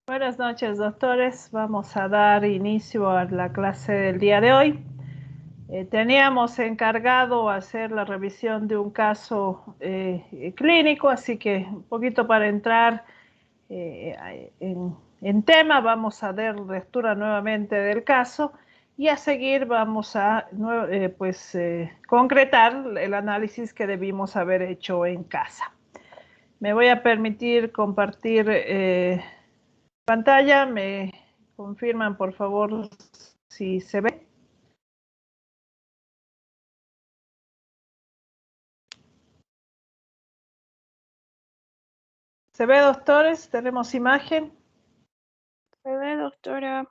Buenas noches, doctores. Vamos a dar inicio a la clase del día de hoy. Teníamos encargado hacer la revisión de un caso clínico, así que un poquito para entrar en tema, vamos a dar lectura nuevamente del caso y a seguir vamos a concretar el análisis que debimos haber hecho en casa. Me voy a permitir compartir pantalla. Me confirman, por favor, si se ve. ¿Se ve, doctores? ¿Tenemos imagen? Se ve, doctora.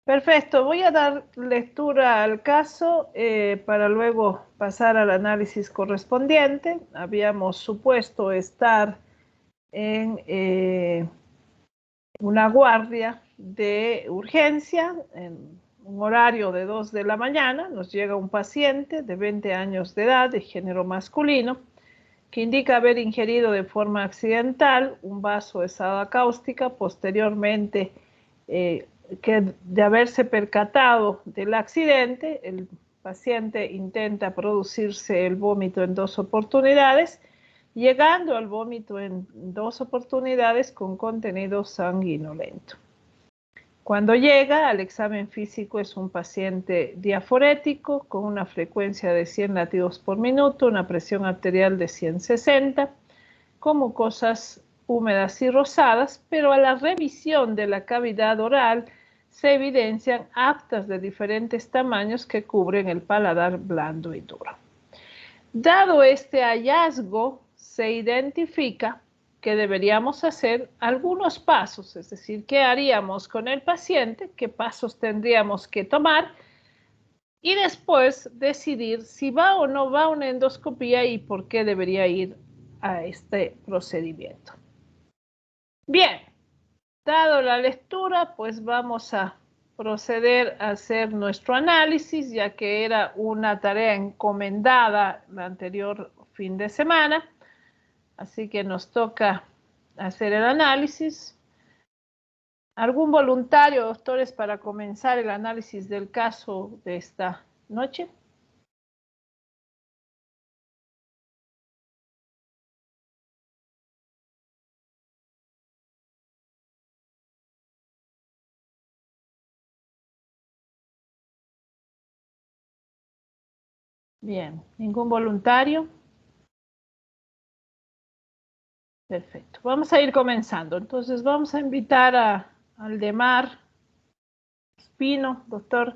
Perfecto. Voy a dar lectura al caso para luego pasar al análisis correspondiente. Habíamos supuesto estar en una guardia de urgencia en un horario de 2 de la mañana. Nos llega un paciente de 20 años de edad, de género masculino, que indica haber ingerido de forma accidental un vaso de soda cáustica, posteriormente que de haberse percatado del accidente, el paciente intenta producirse el vómito en 2 oportunidades, llegando al vómito en 2 oportunidades con contenido sanguinolento. Cuando llega al examen físico es un paciente diaforético con una frecuencia de 100 latidos por minuto, una presión arterial de 160, con mucosas húmedas y rosadas, pero a la revisión de la cavidad oral se evidencian aftas de diferentes tamaños que cubren el paladar blando y duro. Dado este hallazgo, se identifica que deberíamos hacer algunos pasos, es decir, qué haríamos con el paciente, qué pasos tendríamos que tomar y después decidir si va o no va a una endoscopía y por qué debería ir a este procedimiento. Bien, dado la lectura, pues vamos a proceder a hacer nuestro análisis, ya que era una tarea encomendada el anterior fin de semana. Así que nos toca hacer el análisis. ¿Algún voluntario, doctores, para comenzar el análisis del caso de esta noche? Bien, ¿ningún voluntario? Perfecto. Vamos a ir comenzando. Entonces vamos a invitar a Aldemar Espino, doctor.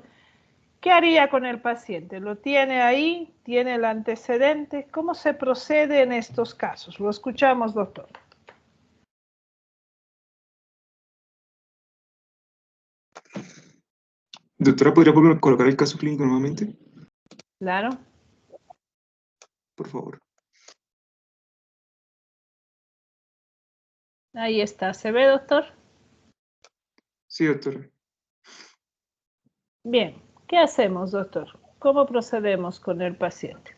¿Qué haría con el paciente? ¿Lo tiene ahí? ¿Tiene el antecedente? ¿Cómo se procede en estos casos? Lo escuchamos, doctor. Doctora, ¿podría colocar el caso clínico nuevamente? Claro. Por favor. Ahí está. ¿Se ve, doctor? Sí, doctora. Bien. ¿Qué hacemos, doctor? ¿Cómo procedemos con el paciente?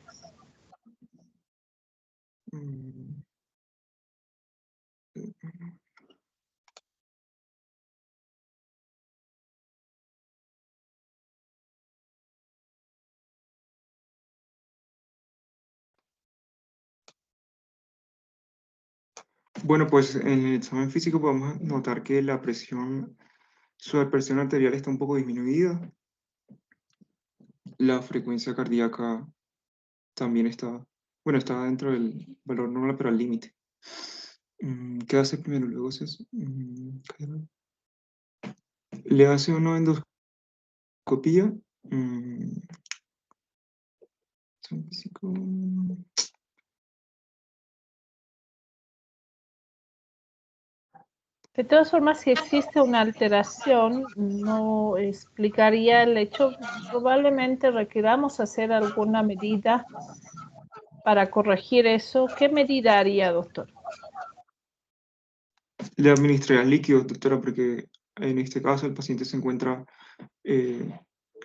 Bueno, pues en el examen físico podemos notar que la presión, su presión arterial está un poco disminuida. La frecuencia cardíaca también está, bueno, está dentro del valor normal, pero al límite. ¿Qué hace primero? Luego se hace, le hace una endoscopía. Examen físico. De todas formas, si existe una alteración, no explicaría el hecho. Probablemente requiramos hacer alguna medida para corregir eso. ¿Qué medida haría, doctor? Le administrarían líquidos, doctora, porque en este caso el paciente se encuentra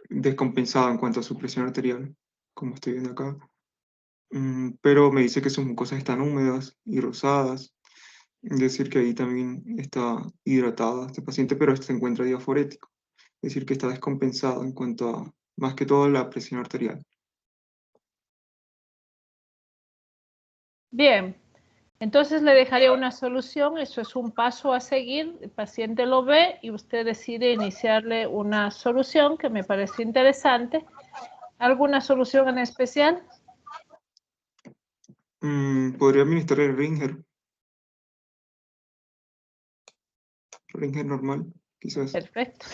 descompensado en cuanto a su presión arterial, como estoy viendo acá. Pero me dice que sus mucosas están húmedas y rosadas. Es decir, que ahí también está hidratada este paciente, pero se encuentra diaforético. Es decir, que está descompensado en cuanto a, más que todo, la presión arterial. Bien, entonces le dejaré una solución, eso es un paso a seguir, el paciente lo ve y usted decide iniciarle una solución que me parece interesante. ¿Alguna solución en especial? Podría administrar el Ringer normal, quizás. Perfecto.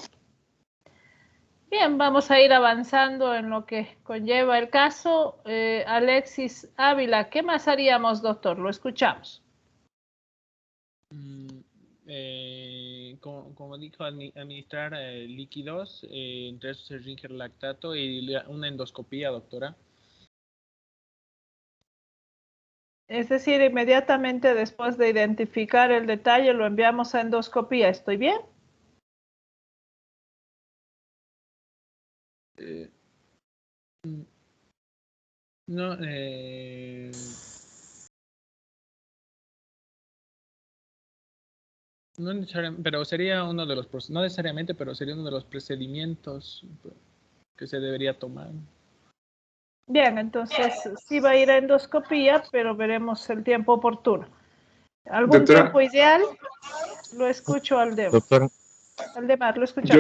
Bien, vamos a ir avanzando en lo que conlleva el caso. Alexis Ávila, ¿qué más haríamos, doctor? Lo escuchamos. Como dijo, administrar líquidos, entre esos el Ringer lactato y una endoscopía, doctora. Es decir, inmediatamente después de identificar el detalle lo enviamos a endoscopía. ¿Estoy bien? No, no necesariamente, pero sería uno de los, no necesariamente, pero sería uno de los procedimientos que se debería tomar. Bien, entonces sí va a ir a endoscopía, pero veremos el tiempo oportuno. ¿Algún Doctora, tiempo ideal? Lo escucho al Doctora, Aldemar, lo escuchamos.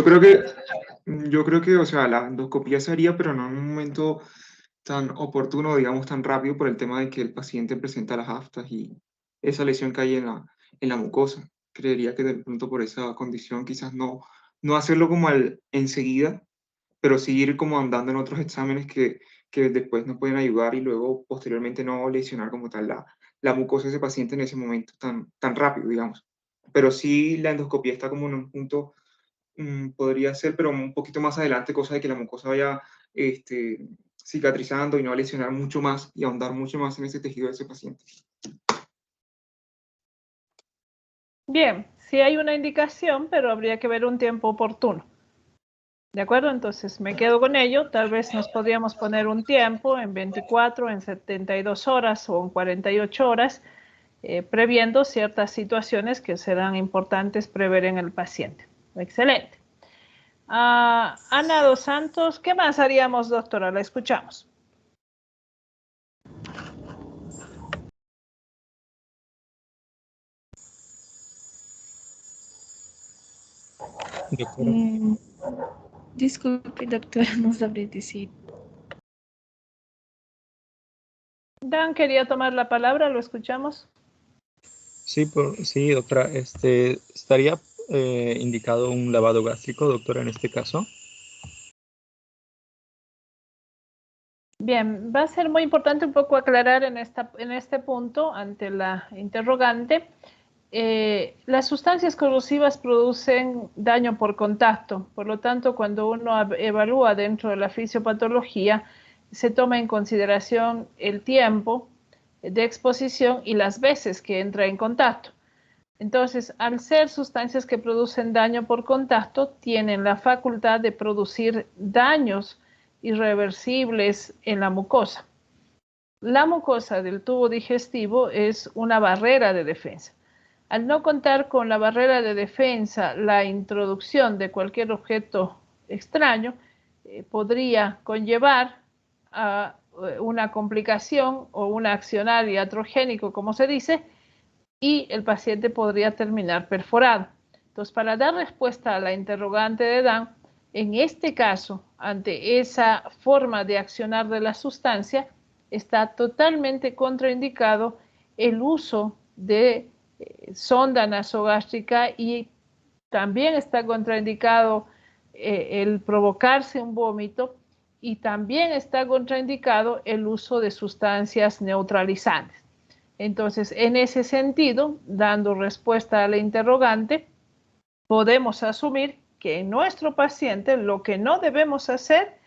yo creo que, o sea, la endoscopía se haría, pero no en un momento tan oportuno, digamos, tan rápido, por el tema de que el paciente presenta las aftas y esa lesión que hay en la mucosa. Creería que de pronto por esa condición quizás no hacerlo como enseguida, pero sí ir como andando en otros exámenes que después nos pueden ayudar y luego posteriormente no lesionar como tal la mucosa de ese paciente en ese momento tan rápido, digamos. Pero sí la endoscopía está como en un punto, podría ser, pero un poquito más adelante, cosa de que la mucosa vaya cicatrizando y no lesionar mucho más y ahondar mucho más en ese tejido de ese paciente. Bien, sí hay una indicación, pero habría que ver un tiempo oportuno. ¿De acuerdo? Entonces me quedo con ello. Tal vez nos podríamos poner un tiempo en 24, en 72 horas o en 48 horas, previendo ciertas situaciones que serán importantes prever en el paciente. Excelente. Ana dos Santos, ¿qué más haríamos, doctora? La escuchamos. doctora. Disculpe, doctora, no sabré decir. Dan quería tomar la palabra, lo escuchamos. Sí, doctora, ¿estaría indicado un lavado gástrico, doctora, en este caso? Bien, va a ser muy importante un poco aclarar en este punto ante la interrogante. Las sustancias corrosivas producen daño por contacto, por lo tanto, cuando uno evalúa dentro de la fisiopatología, se toma en consideración el tiempo de exposición y las veces que entra en contacto. Entonces, al ser sustancias que producen daño por contacto, tienen la facultad de producir daños irreversibles en la mucosa. La mucosa del tubo digestivo es una barrera de defensa. Al no contar con la barrera de defensa, la introducción de cualquier objeto extraño podría conllevar a una complicación o un accionar iatrogénico, como se dice, y el paciente podría terminar perforado. Entonces, para dar respuesta a la interrogante de Dan, en este caso, ante esa forma de accionar de la sustancia, está totalmente contraindicado el uso de sonda nasogástrica y también está contraindicado el provocarse un vómito y también está contraindicado el uso de sustancias neutralizantes. Entonces, en ese sentido, dando respuesta a la interrogante, podemos asumir que en nuestro paciente lo que no debemos hacer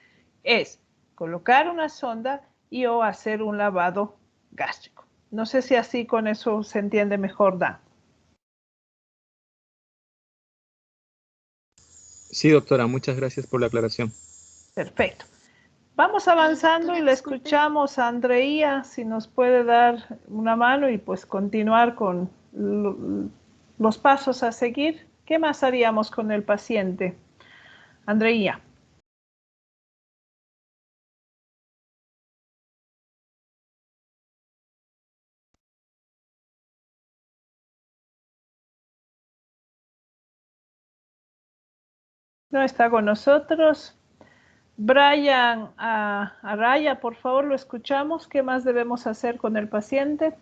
es colocar una sonda y o hacer un lavado gástrico. No sé si así con eso se entiende mejor, Dan. Sí, doctora, muchas gracias por la aclaración. Perfecto. Vamos avanzando y le escuchamos a Andreía, si nos puede dar una mano y pues continuar con los pasos a seguir. ¿Qué más haríamos con el paciente? Andreía. No está con nosotros. Brian Araya, por favor, lo escuchamos. ¿Qué más debemos hacer con el paciente?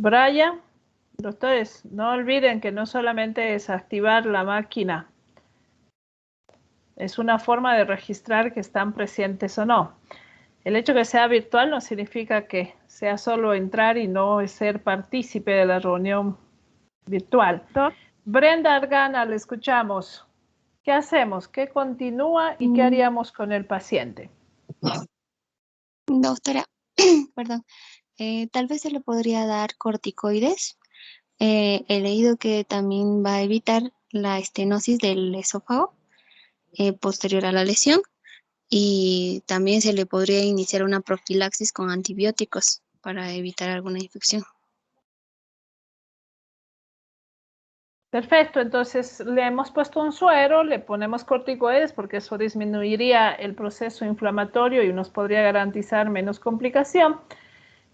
Brian, doctores, no olviden que no solamente es activar la máquina, es una forma de registrar que están presentes o no. El hecho de que sea virtual no significa que sea solo entrar y no ser partícipe de la reunión virtual. Brenda Argana, le escuchamos. ¿Qué hacemos? ¿Qué continúa y qué haríamos con el paciente? Doctora, perdón, tal vez se le podría dar corticoides. He leído que también va a evitar la estenosis del esófago posterior a la lesión y también se le podría iniciar una profilaxis con antibióticos para evitar alguna infección. Perfecto, entonces le hemos puesto un suero, le ponemos corticoides porque eso disminuiría el proceso inflamatorio y nos podría garantizar menos complicación.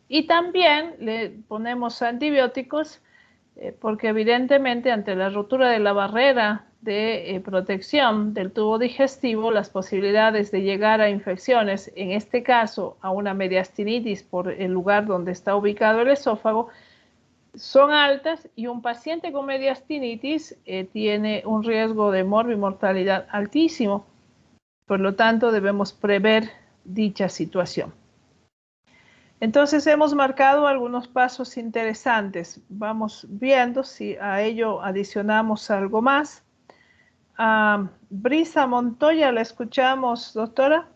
Y también le ponemos antibióticos porque evidentemente ante la rotura de la barrera de protección del tubo digestivo, las posibilidades de llegar a infecciones, en este caso a una mediastinitis por el lugar donde está ubicado el esófago, son altas y un paciente con mediastinitis tiene un riesgo de morbimortalidad altísimo. Por lo tanto, debemos prever dicha situación. Entonces, hemos marcado algunos pasos interesantes. Vamos viendo si a ello adicionamos algo más. Brisa Montoya, ¿la escuchamos, doctora?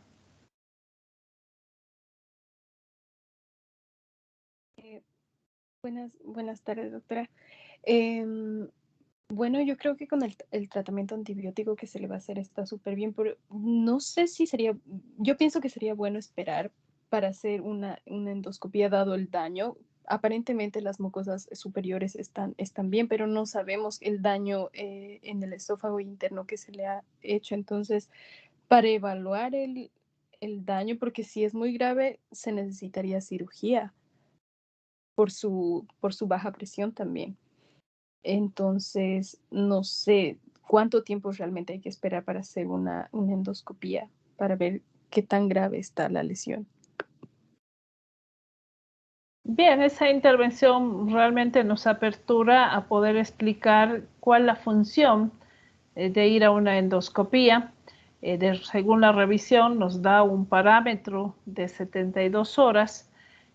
Buenas tardes, doctora. Bueno, yo creo que con el tratamiento antibiótico que se le va a hacer está súper bien, pero no sé si sería, yo pienso que sería bueno esperar para hacer una endoscopía dado el daño. Aparentemente las mucosas superiores están bien, pero no sabemos el daño en el esófago interno que se le ha hecho. Entonces, para evaluar el daño, porque si es muy grave, se necesitaría cirugía por su baja presión también. Entonces, no sé cuánto tiempo realmente hay que esperar para hacer una endoscopía para ver qué tan grave está la lesión. Bien, esa intervención realmente nos apertura a poder explicar cuál es la función de ir a una endoscopía. Según la revisión, nos da un parámetro de 72 horas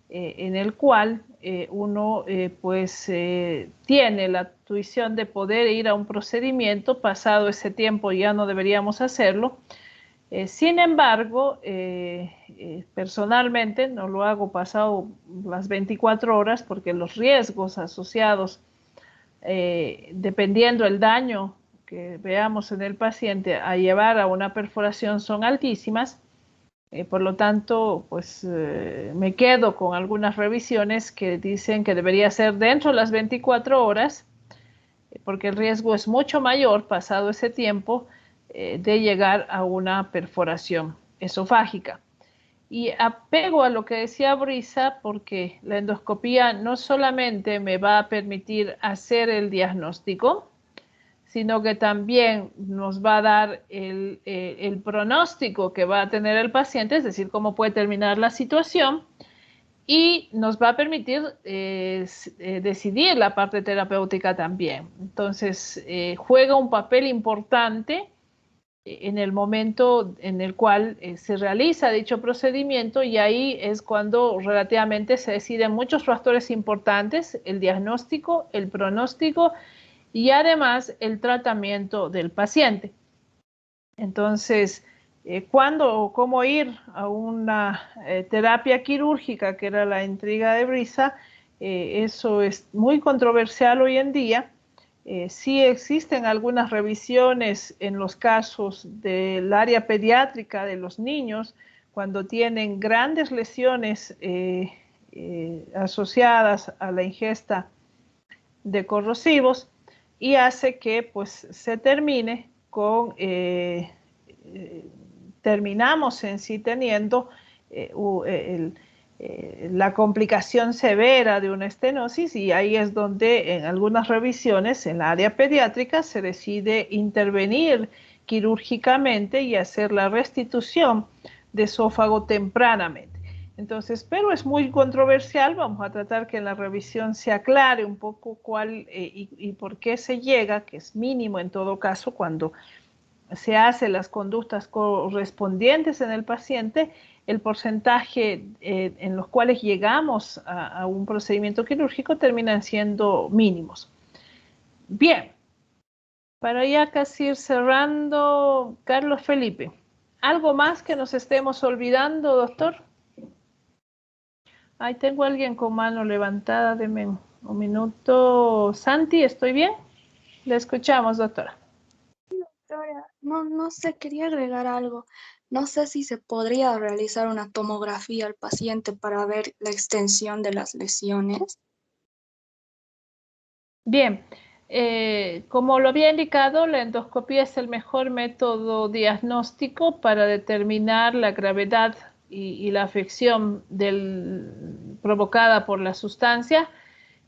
en el cual uno tiene la intuición de poder ir a un procedimiento. Pasado ese tiempo ya no deberíamos hacerlo. Sin embargo, personalmente no lo hago pasado las 24 horas porque los riesgos asociados, dependiendo del daño que veamos en el paciente, a llevar a una perforación son altísimas. Por lo tanto, me quedo con algunas revisiones que dicen que debería ser dentro de las 24 horas, porque el riesgo es mucho mayor pasado ese tiempo de llegar a una perforación esofágica. Y apego a lo que decía Brisa, porque la endoscopía no solamente me va a permitir hacer el diagnóstico, sino que también nos va a dar el pronóstico que va a tener el paciente, es decir, cómo puede terminar la situación, y nos va a permitir decidir la parte terapéutica también. Entonces, juega un papel importante en el momento en el cual se realiza dicho procedimiento, y ahí es cuando relativamente se deciden muchos factores importantes: el diagnóstico, el pronóstico y además el tratamiento del paciente. Entonces, ¿cuándo o cómo ir a una terapia quirúrgica, que era la intriga de Brisa? Eso es muy controversial hoy en día. Sí existen algunas revisiones en los casos del área pediátrica de los niños, cuando tienen grandes lesiones asociadas a la ingesta de corrosivos, y hace que pues se termine con, terminamos en sí teniendo la complicación severa de una estenosis, y ahí es donde en algunas revisiones en la área pediátrica se decide intervenir quirúrgicamente y hacer la restitución de esófago tempranamente. Entonces, pero es muy controversial. Vamos a tratar que en la revisión se aclare un poco cuál y por qué se llega, que es mínimo en todo caso cuando se hacen las conductas correspondientes en el paciente. El porcentaje en los cuales llegamos a un procedimiento quirúrgico terminan siendo mínimos. Bien, para ya casi ir cerrando, Carlos Felipe, ¿algo más que nos estemos olvidando, doctor? Ahí tengo a alguien con mano levantada, deme un minuto. Santi, ¿estoy bien? Le escuchamos, doctora. Doctora, no sé, quería agregar algo. No sé si se podría realizar una tomografía al paciente para ver la extensión de las lesiones. Bien, como lo había indicado, la endoscopía es el mejor método diagnóstico para determinar la gravedad y la afección provocada por la sustancia.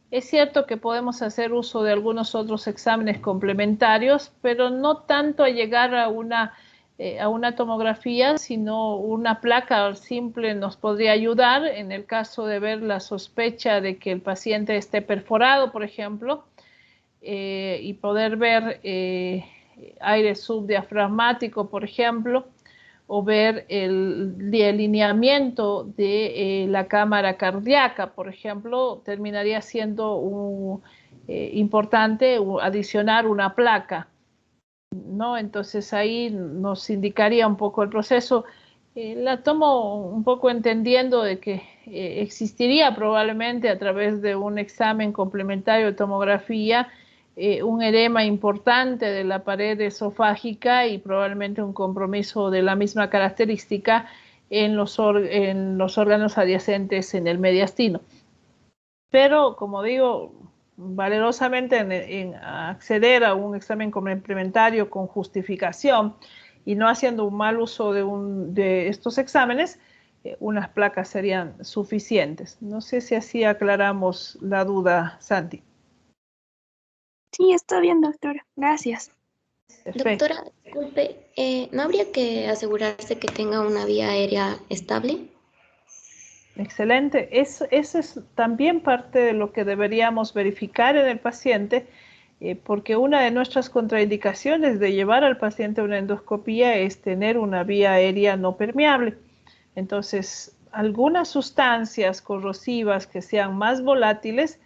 Es cierto que podemos hacer uso de algunos otros exámenes complementarios, pero no tanto a llegar a una tomografía, sino una placa simple nos podría ayudar en el caso de ver la sospecha de que el paciente esté perforado, por ejemplo, y poder ver aire subdiafragmático, por ejemplo, o ver el delineamiento de la cámara cardíaca, por ejemplo. Terminaría siendo importante adicionar una placa, ¿no? Entonces ahí nos indicaría un poco el proceso. La tomo un poco entendiendo de que existiría probablemente a través de un examen complementario de tomografía un edema importante de la pared esofágica y probablemente un compromiso de la misma característica en los órganos adyacentes en el mediastino. Pero, como digo, valerosamente en acceder a un examen complementario con justificación y no haciendo un mal uso de estos exámenes, unas placas serían suficientes. No sé si así aclaramos la duda, Santi. Sí, está bien, doctora. Gracias. Perfecto. Doctora, disculpe, ¿no habría que asegurarse que tenga una vía aérea estable? Excelente. Eso es también parte de lo que deberíamos verificar en el paciente, porque una de nuestras contraindicaciones de llevar al paciente a una endoscopía es tener una vía aérea no permeable. Entonces, algunas sustancias corrosivas que sean más volátiles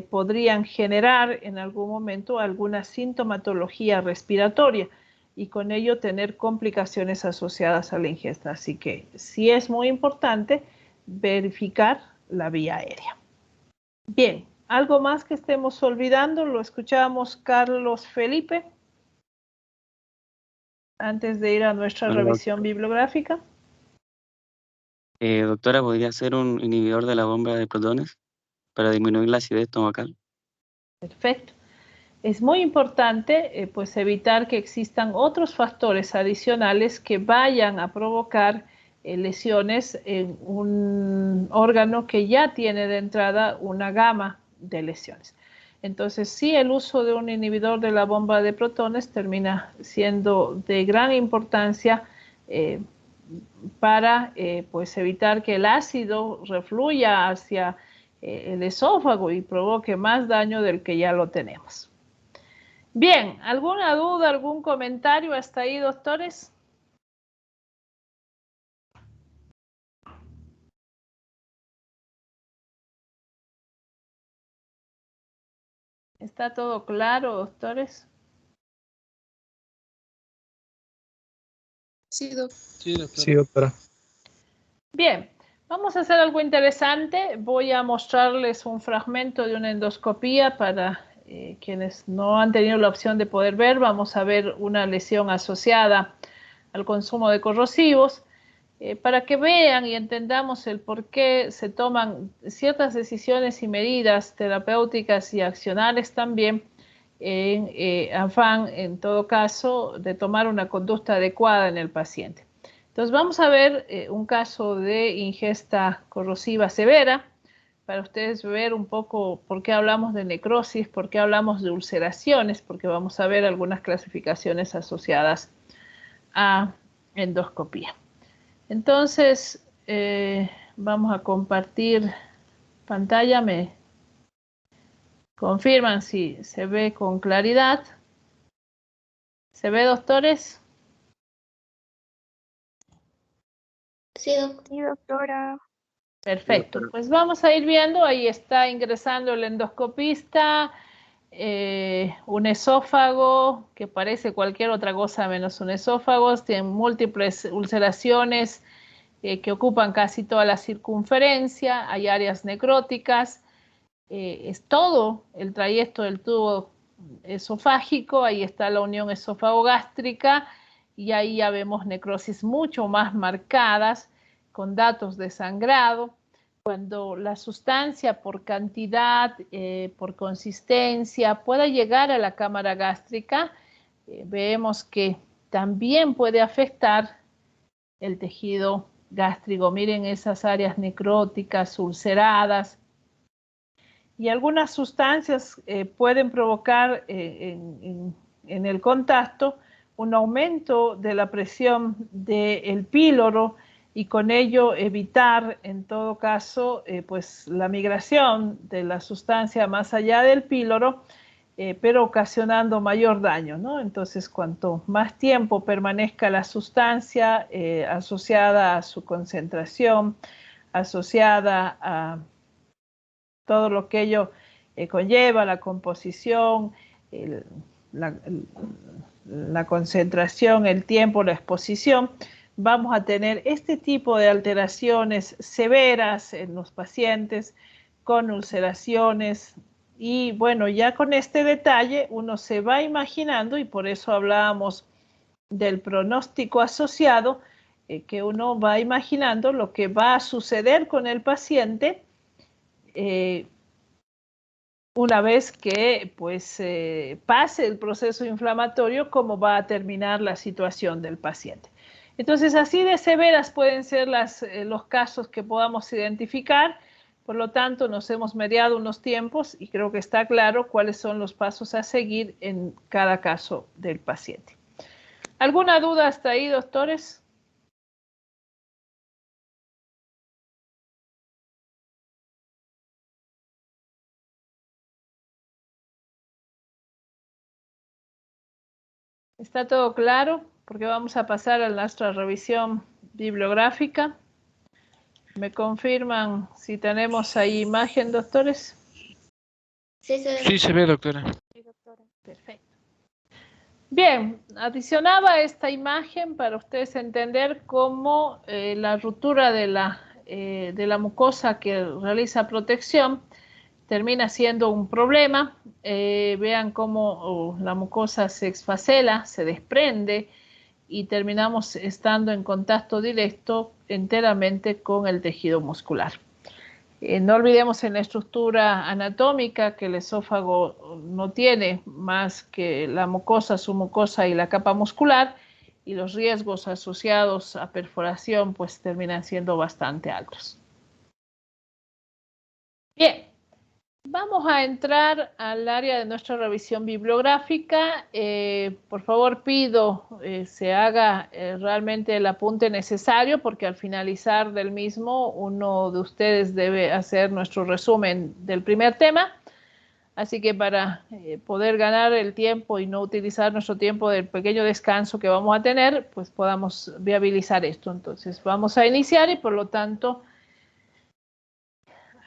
podrían generar en algún momento alguna sintomatología respiratoria y con ello tener complicaciones asociadas a la ingesta. Así que sí es muy importante verificar la vía aérea. Bien, ¿algo más que estemos olvidando? Lo escuchamos, Carlos Felipe, antes de ir a nuestra revisión bibliográfica. Doctora, ¿podría ser un inhibidor de la bomba de protones para disminuir la acidez estomacal? Perfecto. Es muy importante pues evitar que existan otros factores adicionales que vayan a provocar lesiones en un órgano que ya tiene de entrada una gama de lesiones. Entonces, sí, el uso de un inhibidor de la bomba de protones termina siendo de gran importancia para pues evitar que el ácido refluya hacia el esófago y provoque más daño del que ya lo tenemos. Bien, ¿alguna duda, algún comentario hasta ahí, doctores? ¿Está todo claro, doctores? Sí, doctor. Sí, doctora. Sí, doctora. Bien, vamos a hacer algo interesante. Voy a mostrarles un fragmento de una endoscopía para quienes no han tenido la opción de poder ver. Vamos a ver una lesión asociada al consumo de corrosivos para que vean y entendamos el por qué se toman ciertas decisiones y medidas terapéuticas y accionales también en afán, en todo caso, de tomar una conducta adecuada en el paciente. Entonces vamos a ver un caso de ingesta corrosiva severa para ustedes ver un poco por qué hablamos de necrosis, por qué hablamos de ulceraciones, porque vamos a ver algunas clasificaciones asociadas a endoscopía. Entonces vamos a compartir pantalla. Me confirman si se ve con claridad. ¿Se ve, doctores? Sí, doctor. Sí, doctora. Perfecto, pues vamos a ir viendo, ahí está ingresando el endoscopista, un esófago que parece cualquier otra cosa menos un esófago, tiene múltiples ulceraciones que ocupan casi toda la circunferencia, hay áreas necróticas, es todo el trayecto del tubo esofágico, ahí está la unión esófago-gástrica y ahí ya vemos necrosis mucho más marcadas con datos de sangrado. Cuando la sustancia por cantidad, por consistencia, pueda llegar a la cámara gástrica, vemos que también puede afectar el tejido gástrico. Miren esas áreas necróticas, ulceradas. Y algunas sustancias pueden provocar en el contacto un aumento de la presión del píloro y con ello evitar en todo caso pues la migración de la sustancia más allá del píloro, pero ocasionando mayor daño, ¿no? Entonces cuanto más tiempo permanezca la sustancia asociada a su concentración, asociada a todo lo que ello conlleva, la composición, la concentración, el tiempo, la exposición, vamos a tener este tipo de alteraciones severas en los pacientes con ulceraciones. Y bueno, ya con este detalle uno se va imaginando, y por eso hablábamos del pronóstico asociado, que uno va imaginando lo que va a suceder con el paciente una vez que pues pase el proceso inflamatorio, cómo va a terminar la situación del paciente. Entonces, así de severas pueden ser los casos que podamos identificar. Por lo tanto, nos hemos mediado unos tiempos y creo que está claro cuáles son los pasos a seguir en cada caso del paciente. ¿Alguna duda hasta ahí, doctores? ¿Está todo claro? Porque vamos a pasar a nuestra revisión bibliográfica. ¿Me confirman si tenemos ahí imagen, doctores? Sí, se ve. Sí, se ve, doctora. Sí, doctora. Perfecto. Bien, adicionaba esta imagen para ustedes entender cómo la ruptura de la mucosa que realiza protección termina siendo un problema. Vean cómo la mucosa se exfasela, se desprende y terminamos estando en contacto directo enteramente con el tejido muscular. No olvidemos en la estructura anatómica que el esófago no tiene más que la mucosa, su mucosa y la capa muscular, y los riesgos asociados a perforación pues terminan siendo bastante altos. Bien, vamos a entrar al área de nuestra revisión bibliográfica. Por favor, pido se haga realmente el apunte necesario, porque al finalizar del mismo, uno de ustedes debe hacer nuestro resumen del primer tema. Así que para poder ganar el tiempo y no utilizar nuestro tiempo del pequeño descanso que vamos a tener, pues podamos viabilizar esto. Entonces vamos a iniciar y por lo tanto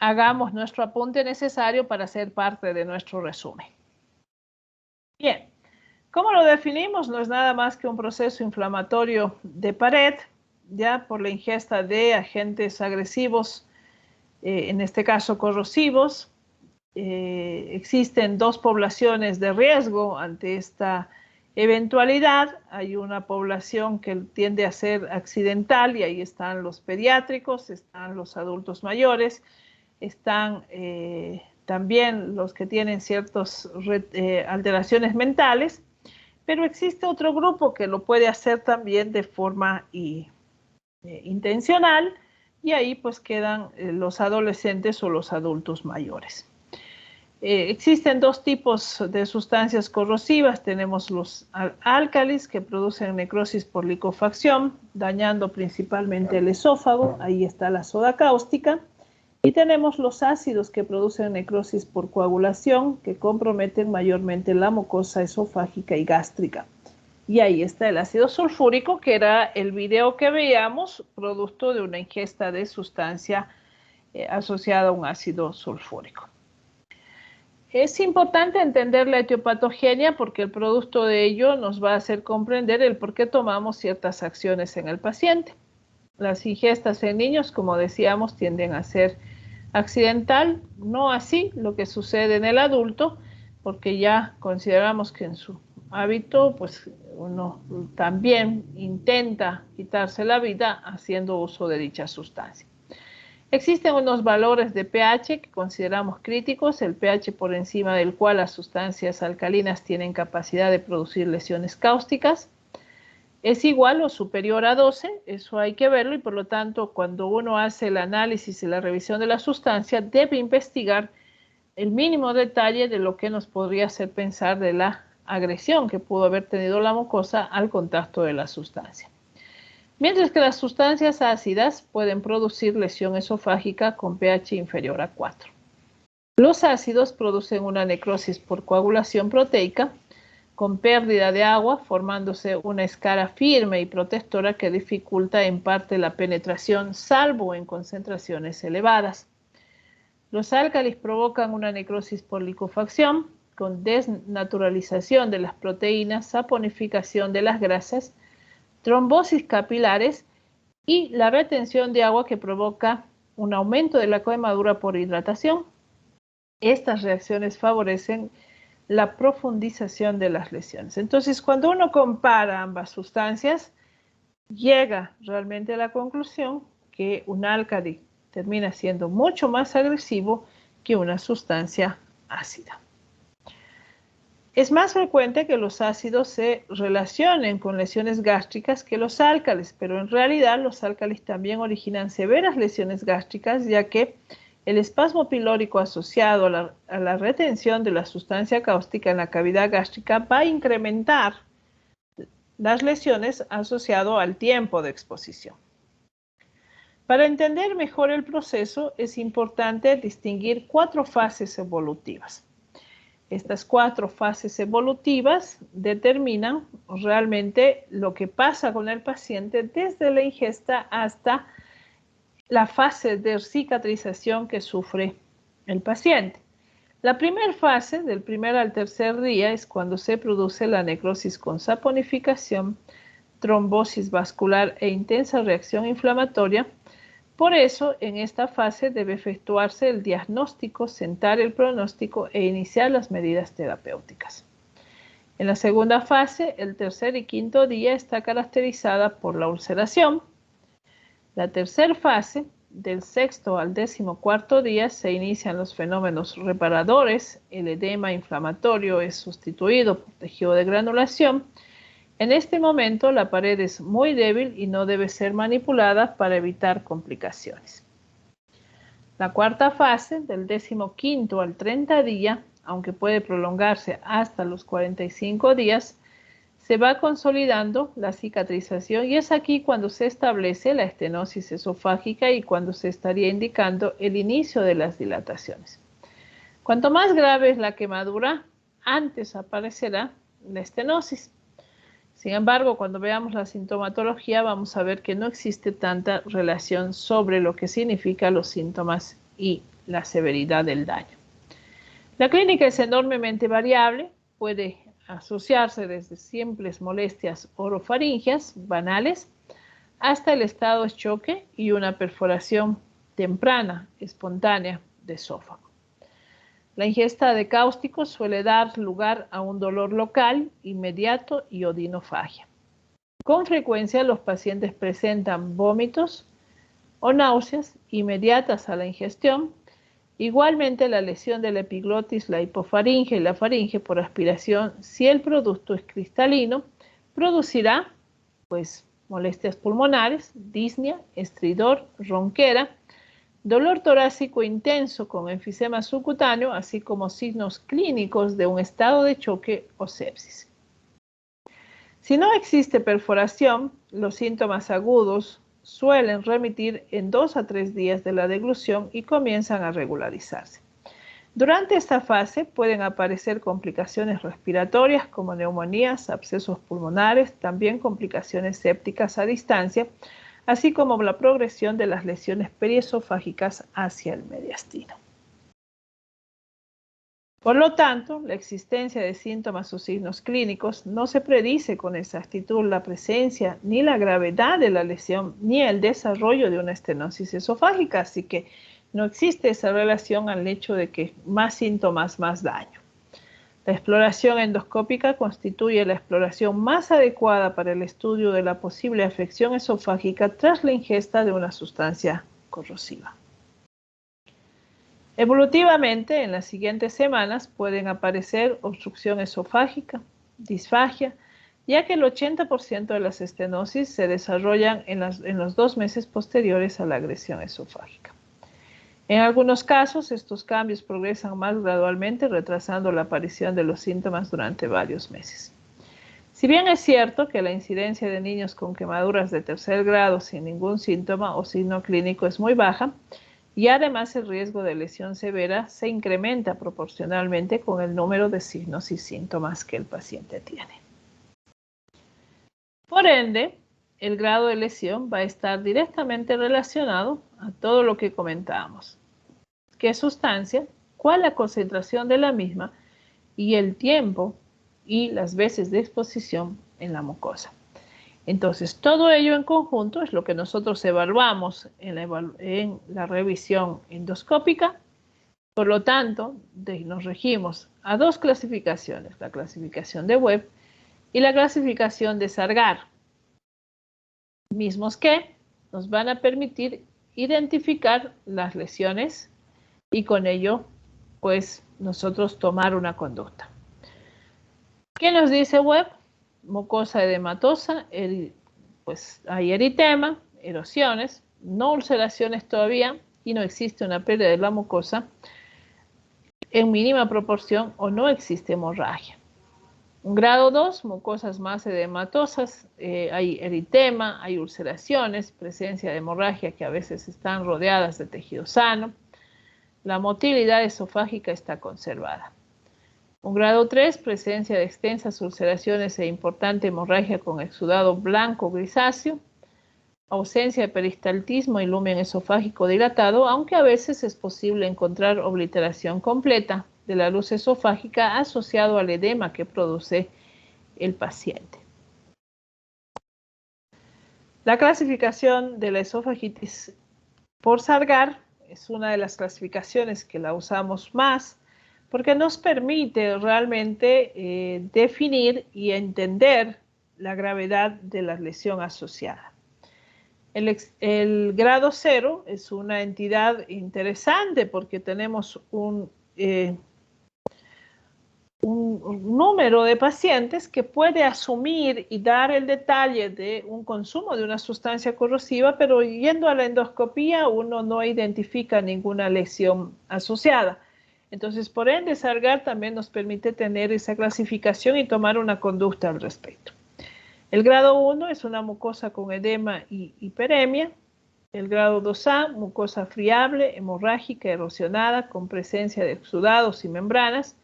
hagamos nuestro apunte necesario para ser parte de nuestro resumen. Bien, ¿cómo lo definimos? No es nada más que un proceso inflamatorio de pared, ya por la ingesta de agentes agresivos, en este caso corrosivos. Existen dos poblaciones de riesgo ante esta eventualidad. Hay una población que tiende a ser accidental y ahí están los pediátricos, están los adultos mayores, están también los que tienen ciertas alteraciones mentales, pero existe otro grupo que lo puede hacer también de forma intencional y ahí pues quedan los adolescentes o los adultos mayores. Existen dos tipos de sustancias corrosivas. Tenemos los álcalis que producen necrosis por licuefacción, dañando principalmente el esófago. Ahí está la soda cáustica. Y tenemos los ácidos que producen necrosis por coagulación, que comprometen mayormente la mucosa esofágica y gástrica. Y ahí está el ácido sulfúrico, que era el video que veíamos, producto de una ingesta de sustancia asociada a un ácido sulfúrico. Es importante entender la etiopatogenia porque el producto de ello nos va a hacer comprender el por qué tomamos ciertas acciones en el paciente. Las ingestas en niños, como decíamos, tienden a ser accidental, no así lo que sucede en el adulto, porque ya consideramos que en su hábito, pues uno también intenta quitarse la vida haciendo uso de dicha sustancia. Existen unos valores de pH que consideramos críticos, el pH por encima del cual las sustancias alcalinas tienen capacidad de producir lesiones cáusticas. Es igual o superior a 12, eso hay que verlo y por lo tanto cuando uno hace el análisis y la revisión de la sustancia debe investigar el mínimo detalle de lo que nos podría hacer pensar de la agresión que pudo haber tenido la mucosa al contacto de la sustancia. Mientras que las sustancias ácidas pueden producir lesión esofágica con pH inferior a 4. Los ácidos producen una necrosis por coagulación proteica con pérdida de agua, formándose una escara firme y protectora que dificulta en parte la penetración, salvo en concentraciones elevadas. Los álcalis provocan una necrosis por licuefacción, con desnaturalización de las proteínas, saponificación de las grasas, trombosis capilares y la retención de agua que provoca un aumento de la quemadura por hidratación. Estas reacciones favorecen la profundización de las lesiones. Entonces, cuando uno compara ambas sustancias, llega realmente a la conclusión que un álcali termina siendo mucho más agresivo que una sustancia ácida. Es más frecuente que los ácidos se relacionen con lesiones gástricas que los álcalis, pero en realidad los álcalis también originan severas lesiones gástricas, ya que el espasmo pilórico asociado a la retención de la sustancia cáustica en la cavidad gástrica va a incrementar las lesiones asociado al tiempo de exposición. Para entender mejor el proceso es importante distinguir 4 fases evolutivas. Estas 4 fases evolutivas determinan realmente lo que pasa con el paciente desde la ingesta hasta la fase de cicatrización que sufre el paciente. La primera fase, del primer al tercer día, es cuando se produce la necrosis con saponificación, trombosis vascular e intensa reacción inflamatoria. Por eso, en esta fase debe efectuarse el diagnóstico, sentar el pronóstico e iniciar las medidas terapéuticas. En la segunda fase, el tercer y quinto día está caracterizada por la ulceración. La tercera fase, del sexto al 14º día, se inician los fenómenos reparadores. El edema inflamatorio es sustituido por tejido de granulación. En este momento la pared es muy débil y no debe ser manipulada para evitar complicaciones. La cuarta fase, del 15º al 30 día, aunque puede prolongarse hasta los 45 días, se va consolidando la cicatrización y es aquí cuando se establece la estenosis esofágica y cuando se estaría indicando el inicio de las dilataciones. Cuanto más grave es la quemadura, antes aparecerá la estenosis. Sin embargo, cuando veamos la sintomatología, vamos a ver que no existe tanta relación sobre lo que significan los síntomas y la severidad del daño. La clínica es enormemente variable, puede asociarse desde simples molestias orofaringeas banales hasta el estado de choque y una perforación temprana, espontánea, de esófago. La ingesta de cáusticos suele dar lugar a un dolor local, inmediato y odinofagia. Con frecuencia los pacientes presentan vómitos o náuseas inmediatas a la ingestión. Igualmente la lesión de la epiglotis, la hipofaringe y la faringe por aspiración, si el producto es cristalino, producirá pues molestias pulmonares, disnea, estridor, ronquera, dolor torácico intenso con enfisema subcutáneo, así como signos clínicos de un estado de choque o sepsis. Si no existe perforación, los síntomas agudos suelen remitir en 2 a 3 días de la deglución y comienzan a regularizarse. Durante esta fase pueden aparecer complicaciones respiratorias como neumonías, abscesos pulmonares, también complicaciones sépticas a distancia, así como la progresión de las lesiones periesofágicas hacia el mediastino. Por lo tanto, la existencia de síntomas o signos clínicos no se predice con exactitud la presencia ni la gravedad de la lesión ni el desarrollo de una estenosis esofágica, así que no existe esa relación al hecho de que más síntomas, más daño. La exploración endoscópica constituye la exploración más adecuada para el estudio de la posible afección esofágica tras la ingesta de una sustancia corrosiva. Evolutivamente, en las siguientes semanas pueden aparecer obstrucción esofágica, disfagia, ya que el 80% de las estenosis se desarrollan en los 2 meses posteriores a la agresión esofágica. En algunos casos, estos cambios progresan más gradualmente, retrasando la aparición de los síntomas durante varios meses. Si bien es cierto que la incidencia de niños con quemaduras de tercer grado sin ningún síntoma o signo clínico es muy baja, y además el riesgo de lesión severa se incrementa proporcionalmente con el número de signos y síntomas que el paciente tiene. Por ende, el grado de lesión va a estar directamente relacionado a todo lo que comentábamos. ¿Qué sustancia? ¿Cuál la concentración de la misma? Y el tiempo y las veces de exposición en la mucosa. Entonces, todo ello en conjunto es lo que nosotros evaluamos en la revisión endoscópica. Por lo tanto, nos regimos a 2 clasificaciones, la clasificación de Webb y la clasificación de Sargar, mismos que nos van a permitir identificar las lesiones y con ello, pues, nosotros tomar una conducta. ¿Qué nos dice Webb? Mucosa edematosa, pues hay eritema, erosiones, no ulceraciones todavía y no existe una pérdida de la mucosa en mínima proporción o no existe hemorragia. Un grado 2, mucosas más edematosas, hay eritema, hay ulceraciones, presencia de hemorragia que a veces están rodeadas de tejido sano. La motilidad esofágica está conservada. Un grado 3, presencia de extensas ulceraciones e importante hemorragia con exudado blanco grisáceo, ausencia de peristaltismo y lumen esofágico dilatado, aunque a veces es posible encontrar obliteración completa de la luz esofágica asociado al edema que produce el paciente. La clasificación de la esofagitis por Sargar es una de las clasificaciones que la usamos más porque nos permite realmente definir y entender la gravedad de la lesión asociada. El grado 0 es una entidad interesante porque tenemos un número de pacientes que puede asumir y dar el detalle de un consumo de una sustancia corrosiva, pero yendo a la endoscopía uno no identifica ninguna lesión asociada. Entonces, por ende, Sargar también nos permite tener esa clasificación y tomar una conducta al respecto. El grado 1 es una mucosa con edema y hiperemia. El grado 2A, mucosa friable, hemorrágica, erosionada, con presencia de exudados y membranas,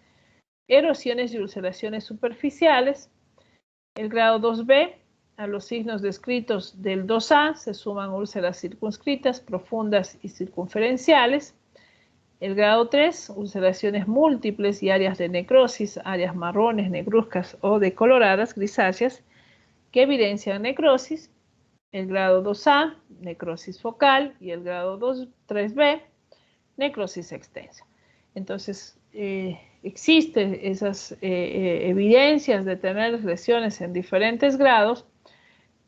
erosiones y ulceraciones superficiales. El grado 2B, a los signos descritos del 2A se suman úlceras circunscritas, profundas y circunferenciales. El grado 3, ulceraciones múltiples y áreas de necrosis, áreas marrones, negruzcas o decoloradas, grisáceas, que evidencian necrosis. El grado 2A, necrosis focal, y el grado 3B, necrosis extensa. Entonces, existen esas evidencias de tener lesiones en diferentes grados,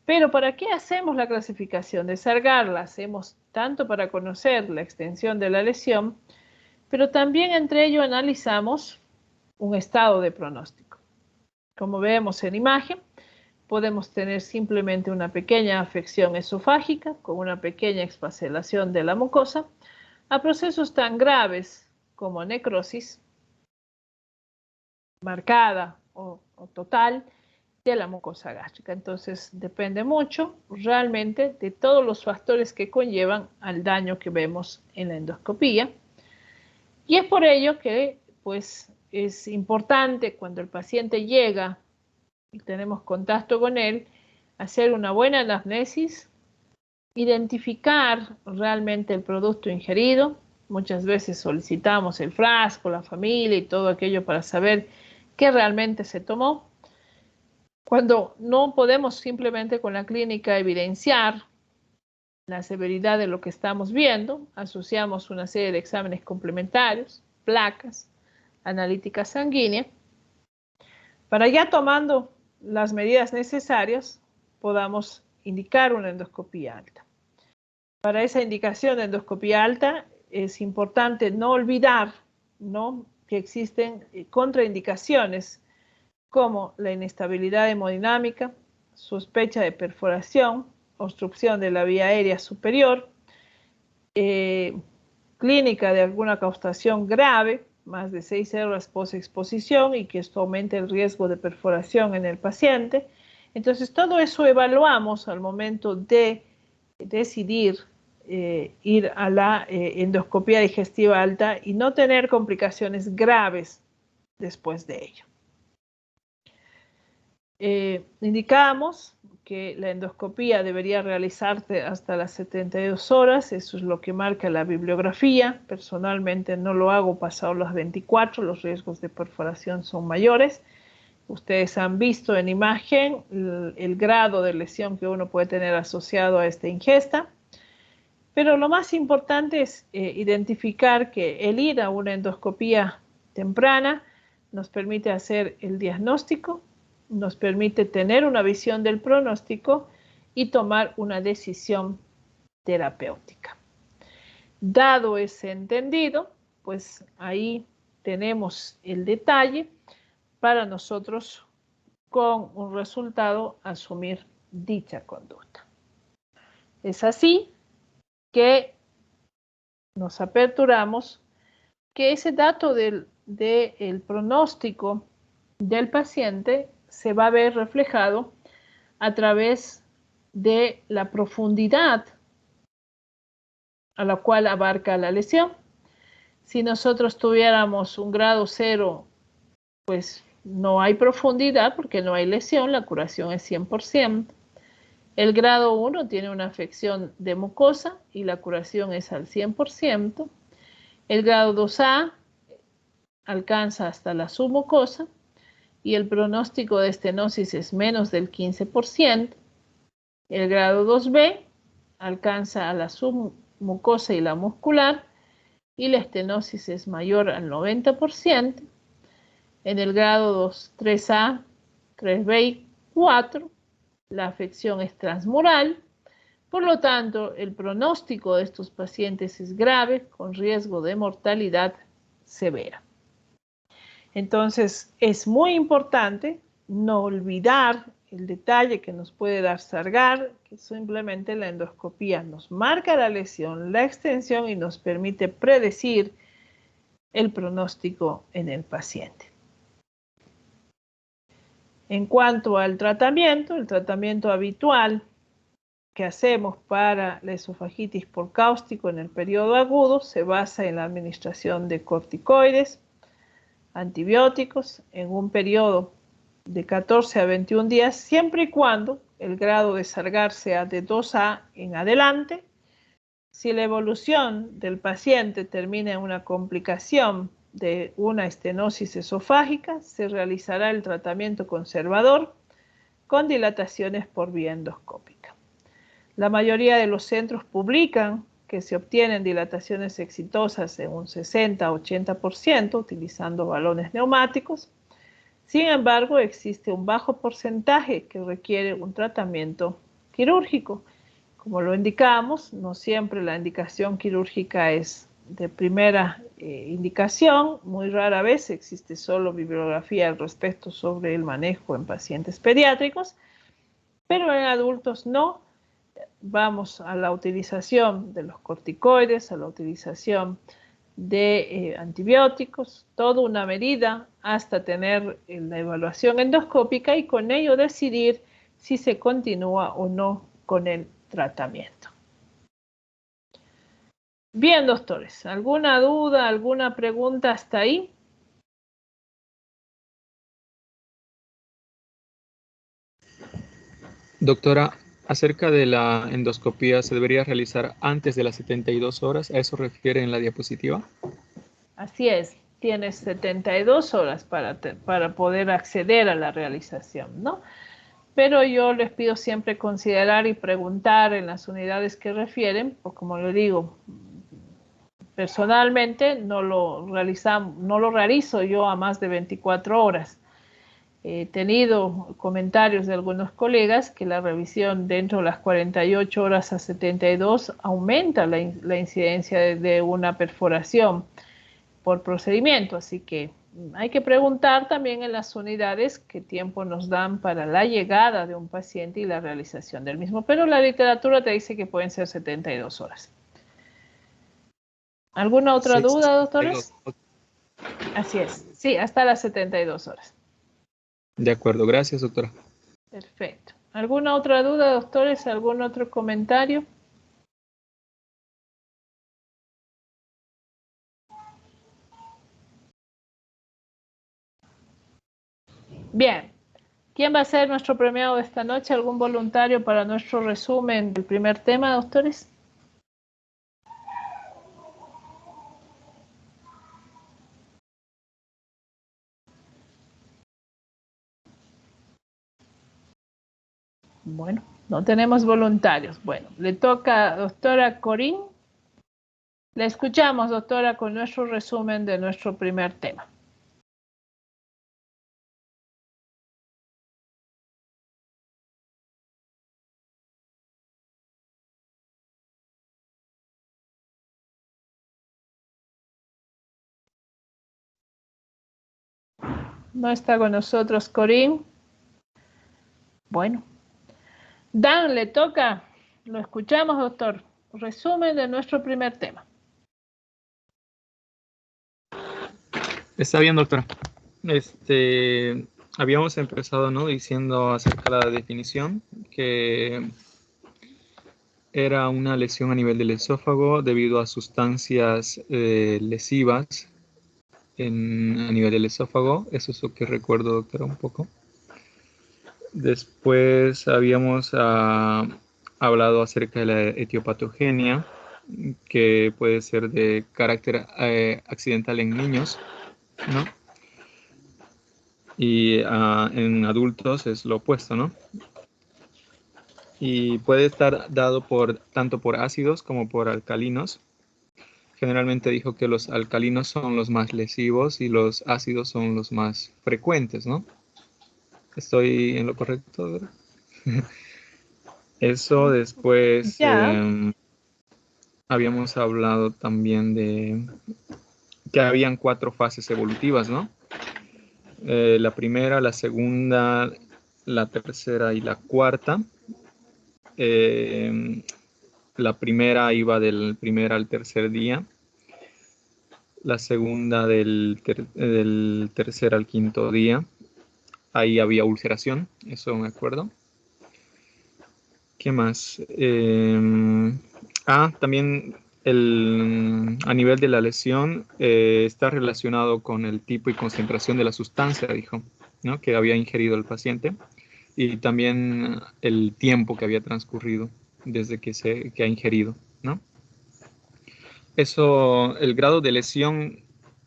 pero ¿para qué hacemos la clasificación de Sargar? La hacemos tanto para conocer la extensión de la lesión, pero también entre ello analizamos un estado de pronóstico. Como vemos en imagen, podemos tener simplemente una pequeña afección esofágica con una pequeña exfaselación de la mucosa, a procesos tan graves como necrosis marcada o total de la mucosa gástrica. Entonces depende mucho realmente de todos los factores que conllevan al daño que vemos en la endoscopía. Y es por ello que pues, es importante cuando el paciente llega y tenemos contacto con él, hacer una buena anamnesis, identificar realmente el producto ingerido. Muchas veces solicitamos el frasco, la familia y todo aquello para saber qué realmente se tomó. Cuando no podemos simplemente con la clínica evidenciar la severidad de lo que estamos viendo, asociamos una serie de exámenes complementarios, placas, analítica sanguínea, para ya tomando las medidas necesarias podamos indicar una endoscopía alta. Para esa indicación de endoscopía alta es importante no olvidar, ¿no?, que existen contraindicaciones como la inestabilidad hemodinámica, sospecha de perforación, obstrucción de la vía aérea superior, clínica de alguna causación grave, más de 6 horas post-exposición y que esto aumente el riesgo de perforación en el paciente. Entonces, todo eso evaluamos al momento de decidir ir a la endoscopía digestiva alta y no tener complicaciones graves después de ello. Indicamos que la endoscopía debería realizarse hasta las 72 horas, eso es lo que marca la bibliografía. Personalmente no lo hago pasado las 24, los riesgos de perforación son mayores. Ustedes han visto en imagen el grado de lesión que uno puede tener asociado a esta ingesta. Pero lo más importante es identificar que el ir a una endoscopía temprana nos permite hacer el diagnóstico, nos permite tener una visión del pronóstico y tomar una decisión terapéutica. Dado ese entendido, pues ahí tenemos el detalle para nosotros con un resultado asumir dicha conducta. Es así que nos aperturamos que ese dato del pronóstico del paciente se va a ver reflejado a través de la profundidad a la cual abarca la lesión. Si nosotros tuviéramos un grado 0, pues no hay profundidad porque no hay lesión, la curación es 100%. El grado 1 tiene una afección de mucosa y la curación es al 100%. El grado 2A alcanza hasta la submucosa y el pronóstico de estenosis es menos del 15%. El grado 2B alcanza a la submucosa y la muscular y la estenosis es mayor al 90%. En el grado 3A, 3B y 4, la afección es transmural. Por lo tanto, el pronóstico de estos pacientes es grave, con riesgo de mortalidad severa. Entonces, es muy importante no olvidar el detalle que nos puede dar Sargar, que simplemente la endoscopía nos marca la lesión, la extensión y nos permite predecir el pronóstico en el paciente. En cuanto al tratamiento, el tratamiento habitual que hacemos para la esofagitis por cáustico en el periodo agudo se basa en la administración de corticoides, antibióticos, en un periodo de 14 a 21 días, siempre y cuando el grado de Sargar sea de 2A en adelante. Si la evolución del paciente termina en una complicación de una estenosis esofágica, se realizará el tratamiento conservador con dilataciones por vía endoscópica. La mayoría de los centros publican que se obtienen dilataciones exitosas en un 60-80% utilizando balones neumáticos. Sin embargo, existe un bajo porcentaje que requiere un tratamiento quirúrgico. Como lo indicamos, no siempre la indicación quirúrgica es de primera indicación. Muy rara vez existe solo bibliografía al respecto sobre el manejo en pacientes pediátricos, pero en adultos no. Vamos a la utilización de los corticoides, a la utilización de antibióticos, toda una medida hasta tener la evaluación endoscópica y con ello decidir si se continúa o no con el tratamiento. Bien, doctores, ¿alguna duda, alguna pregunta hasta ahí? Doctora, acerca de la endoscopía, ¿se debería realizar antes de las 72 horas? ¿A eso refiere en la diapositiva? Así es, tienes 72 horas para poder acceder a la realización, ¿no? Pero yo les pido siempre considerar y preguntar en las unidades que refieren, porque como le digo, personalmente no lo realizo yo a más de 24 horas. He tenido comentarios de algunos colegas que la revisión dentro de las 48 horas a 72 aumenta la incidencia de una perforación por procedimiento, así que hay que preguntar también en las unidades qué tiempo nos dan para la llegada de un paciente y la realización del mismo, pero la literatura te dice que pueden ser 72 horas. ¿Alguna otra duda, doctores? Así es, sí, hasta las 72 horas. De acuerdo, gracias, doctora. Perfecto. ¿Alguna otra duda, doctores? ¿Algún otro comentario? Bien. ¿Quién va a ser nuestro premiado de esta noche? ¿Algún voluntario para nuestro resumen del primer tema, doctores? Bueno, no tenemos voluntarios. Bueno, le toca a doctora Corín. La escuchamos, doctora, con nuestro resumen de nuestro primer tema. No está con nosotros Corín. Bueno. Dan, le toca. Lo escuchamos, doctor. Resumen de nuestro primer tema. Está bien, doctora. Habíamos empezado, ¿no?, diciendo acerca de la definición, que era una lesión a nivel del esófago debido a sustancias lesivas a nivel del esófago. Eso es lo que recuerdo, doctora, un poco. Después habíamos hablado acerca de la etiopatogenia, que puede ser de carácter accidental en niños, ¿no? Y en adultos es lo opuesto, ¿no? Y puede estar dado tanto por ácidos como por alcalinos. Generalmente dijo que los alcalinos son los más lesivos y los ácidos son los más frecuentes, ¿no? ¿Estoy en lo correcto, ¿verdad? Eso. Después habíamos hablado también de que habían 4 fases evolutivas, ¿no? La primera, la segunda, la tercera y la cuarta. La primera iba del primer al tercer día. La segunda del tercer al quinto día. Ahí había ulceración, eso me acuerdo. ¿Qué más? También a nivel de la lesión está relacionado con el tipo y concentración de la sustancia, dijo, ¿no? Que había ingerido el paciente y también el tiempo que había transcurrido desde que ha ingerido, ¿no? Eso, el grado de lesión,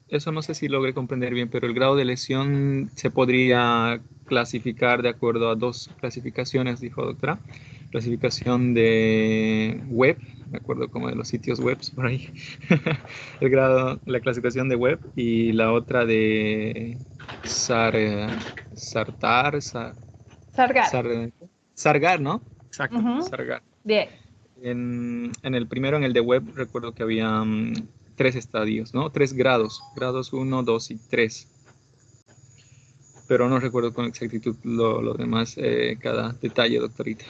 eso no sé si logré comprender bien, pero el grado de lesión se podría clasificar de acuerdo a dos clasificaciones, dijo doctora. Clasificación de web, de acuerdo como de los sitios web por ahí. La clasificación de web y la otra de Sartar, Sargar. Sargar, ¿no? Exacto, Ujú. Sargar. Bien. En el primero, en el de web, recuerdo que había 3 estadios, ¿no? 3 grados, grados 1, 2 y 3. Pero no recuerdo con exactitud lo demás, cada detalle, doctorita.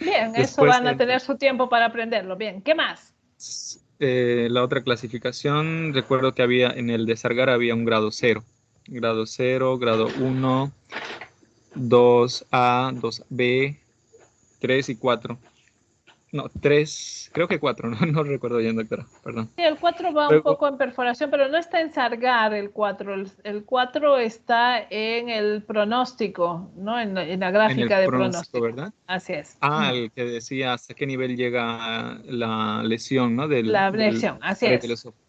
Bien, eso Después, van a tener su tiempo para aprenderlo. Bien, ¿qué más? la otra clasificación, recuerdo que había en el de Sargar había un grado 0. Grado 0, grado 1, 2A, 2B, 3 y 4. No, 3, creo que 4, no, no recuerdo bien, doctora, perdón. Sí, el 4 va un Luego, poco en perforación, pero no está en Sargar el 4. El 4 está en el pronóstico, ¿no? En la en el gráfica de pronóstico, pronóstico. ¿verdad? Así es. El que decía hasta qué nivel llega la lesión, ¿no? La Del lección, así pared del es. esófago.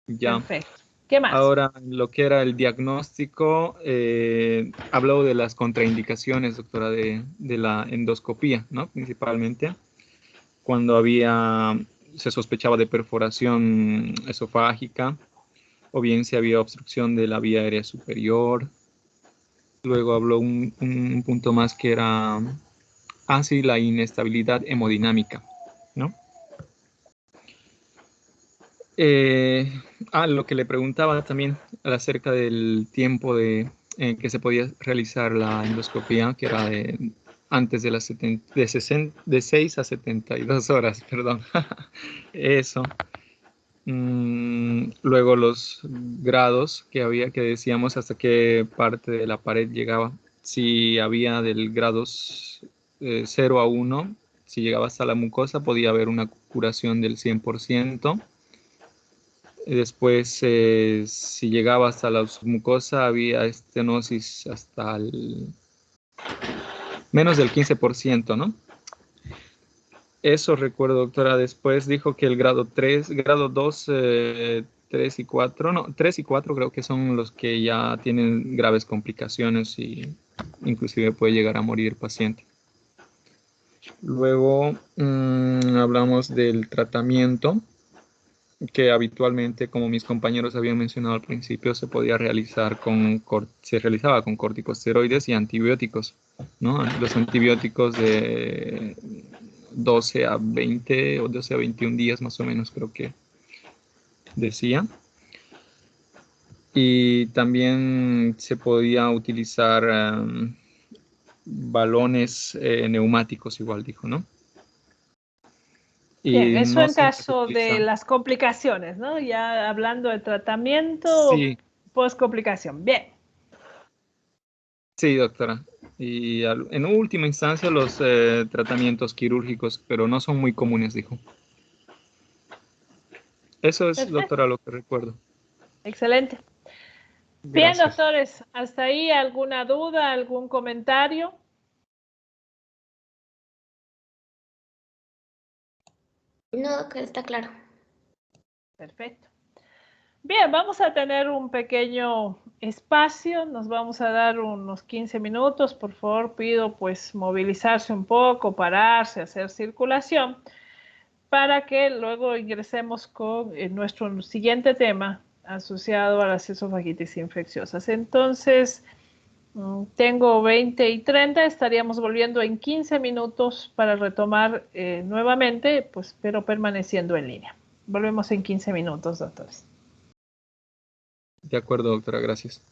Ya. Perfecto. ¿Qué más? Ahora, lo que era el diagnóstico, habló de las contraindicaciones, doctora, de la endoscopía, ¿no? Principalmente cuando se sospechaba de perforación esofágica, o bien si había obstrucción de la vía aérea superior. Luego habló un punto más que era, sí, la inestabilidad hemodinámica, ¿no? Lo que le preguntaba también acerca del tiempo en que se podía realizar la endoscopía, que era antes de las de 6 a 72 horas, perdón. Eso. Luego los grados que había, que decíamos hasta qué parte de la pared llegaba. Si había del grados 0 a 1, si llegaba hasta la mucosa, podía haber una curación del 100%. Y después, si llegaba hasta la submucosa, había estenosis hasta el menos del 15%, ¿no? Eso recuerdo, doctora. Después dijo que el grado 3, grado 2, 3 y 4, no, 3 y 4 creo que son los que ya tienen graves complicaciones y inclusive puede llegar a morir el paciente. Luego hablamos del tratamiento, que habitualmente, como mis compañeros habían mencionado al principio, se realizaba con corticosteroides y antibióticos, ¿no? Los antibióticos de 12 a 20 o 12 a 21 días más o menos, creo que decía. Y también se podía utilizar balones neumáticos, igual dijo, ¿no? Bien, Y eso no en siempre se caso de utiliza. las complicaciones, ¿no? Ya hablando de tratamiento Sí, post-complicación. Bien. sí, doctora. Y en última instancia los tratamientos quirúrgicos, pero no son muy comunes, dijo. Eso es, Perfecto. doctora, lo que recuerdo. Excelente. Bien, Gracias. doctores, ¿hasta ahí alguna duda, algún comentario? No, que está claro. Perfecto. Bien, vamos a tener un pequeño espacio, nos vamos a dar unos 15 minutos, por favor pido pues movilizarse un poco, pararse, hacer circulación, para que luego ingresemos con nuestro siguiente tema asociado a las esofagitis infecciosas. Entonces, tengo 20 y 30, estaríamos volviendo en 15 minutos para retomar nuevamente, pues, pero permaneciendo en línea. Volvemos en 15 minutos, doctores. De acuerdo, doctora, gracias.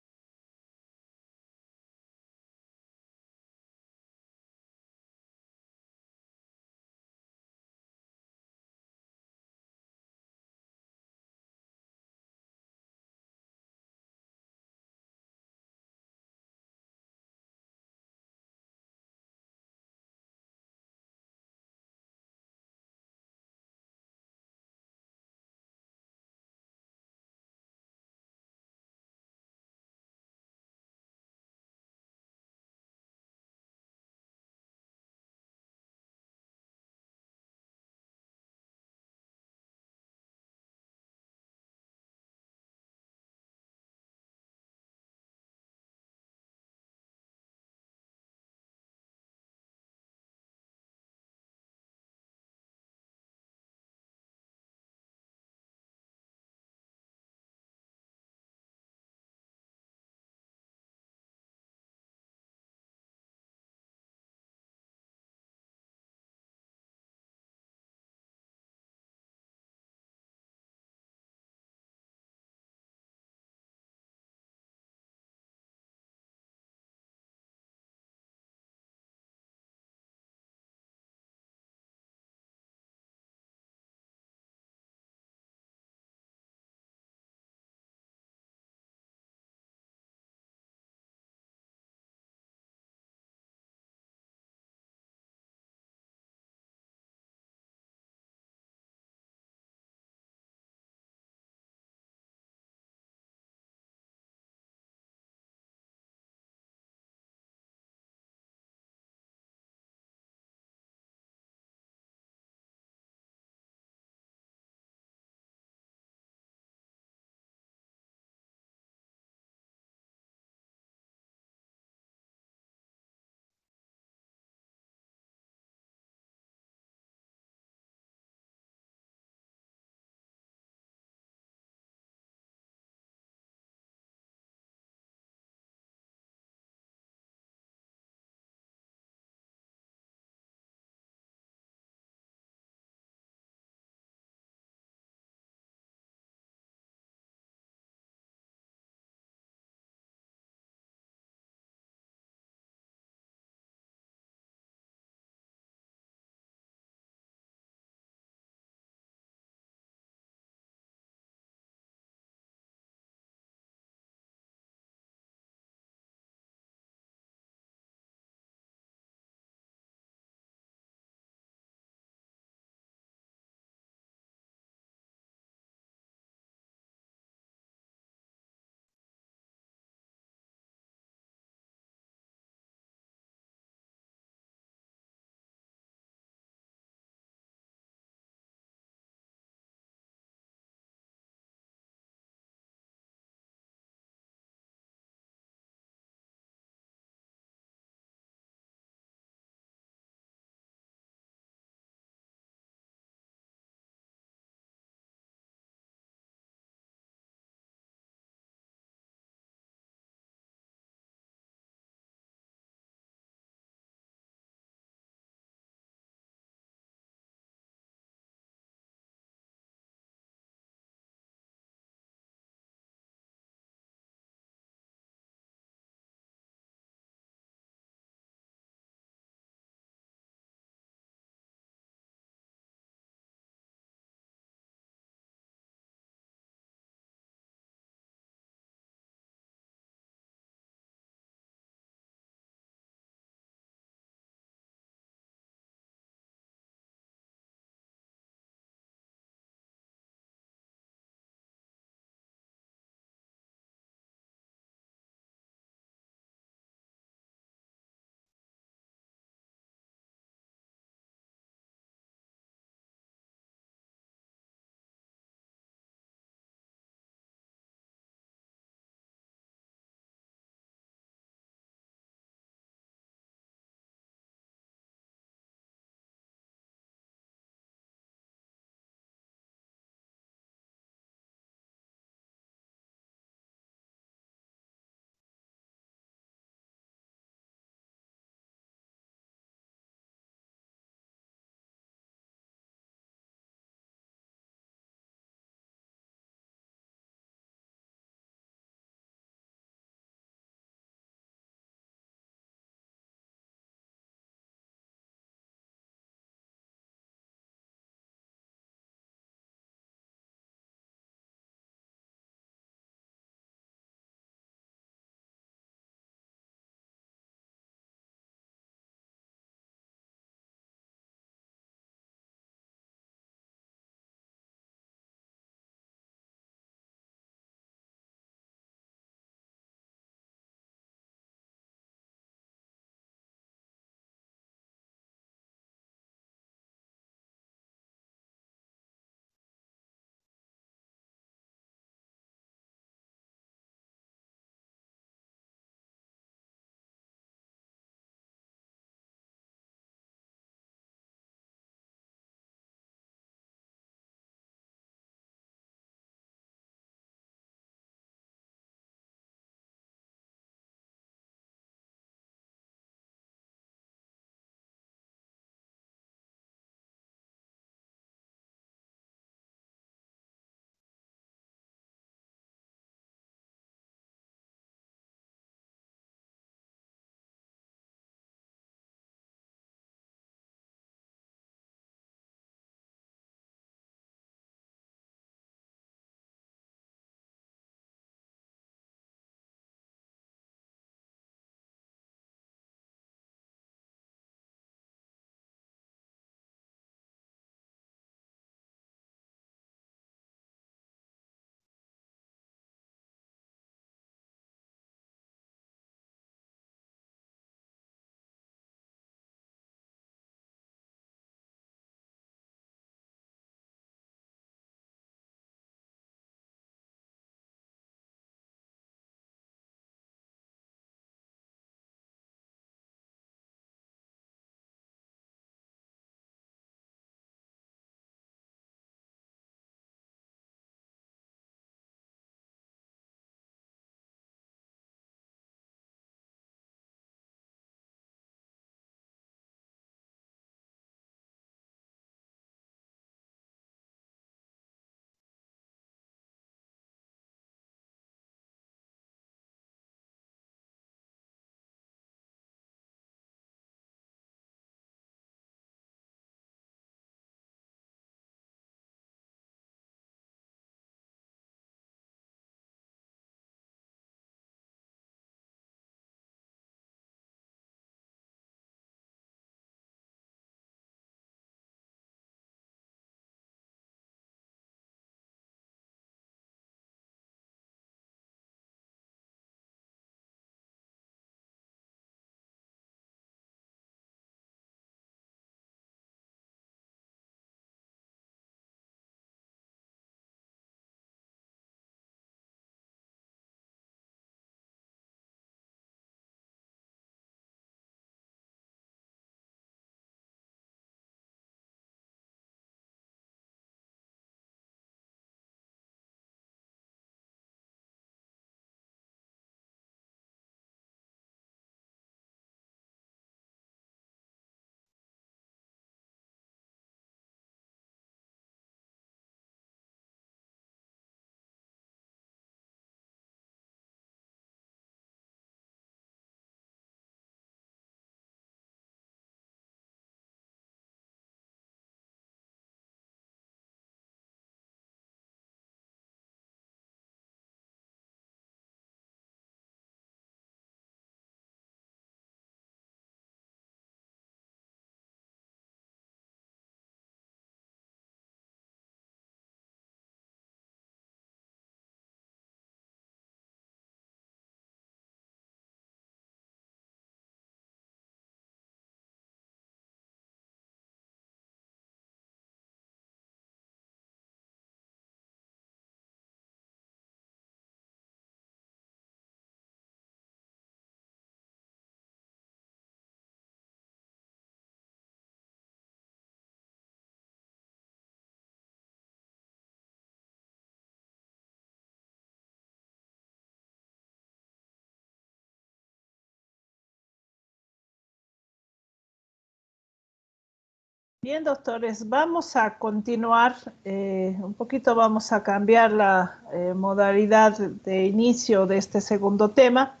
Bien, doctores, vamos a continuar un poquito, vamos a cambiar la modalidad de inicio de este segundo tema.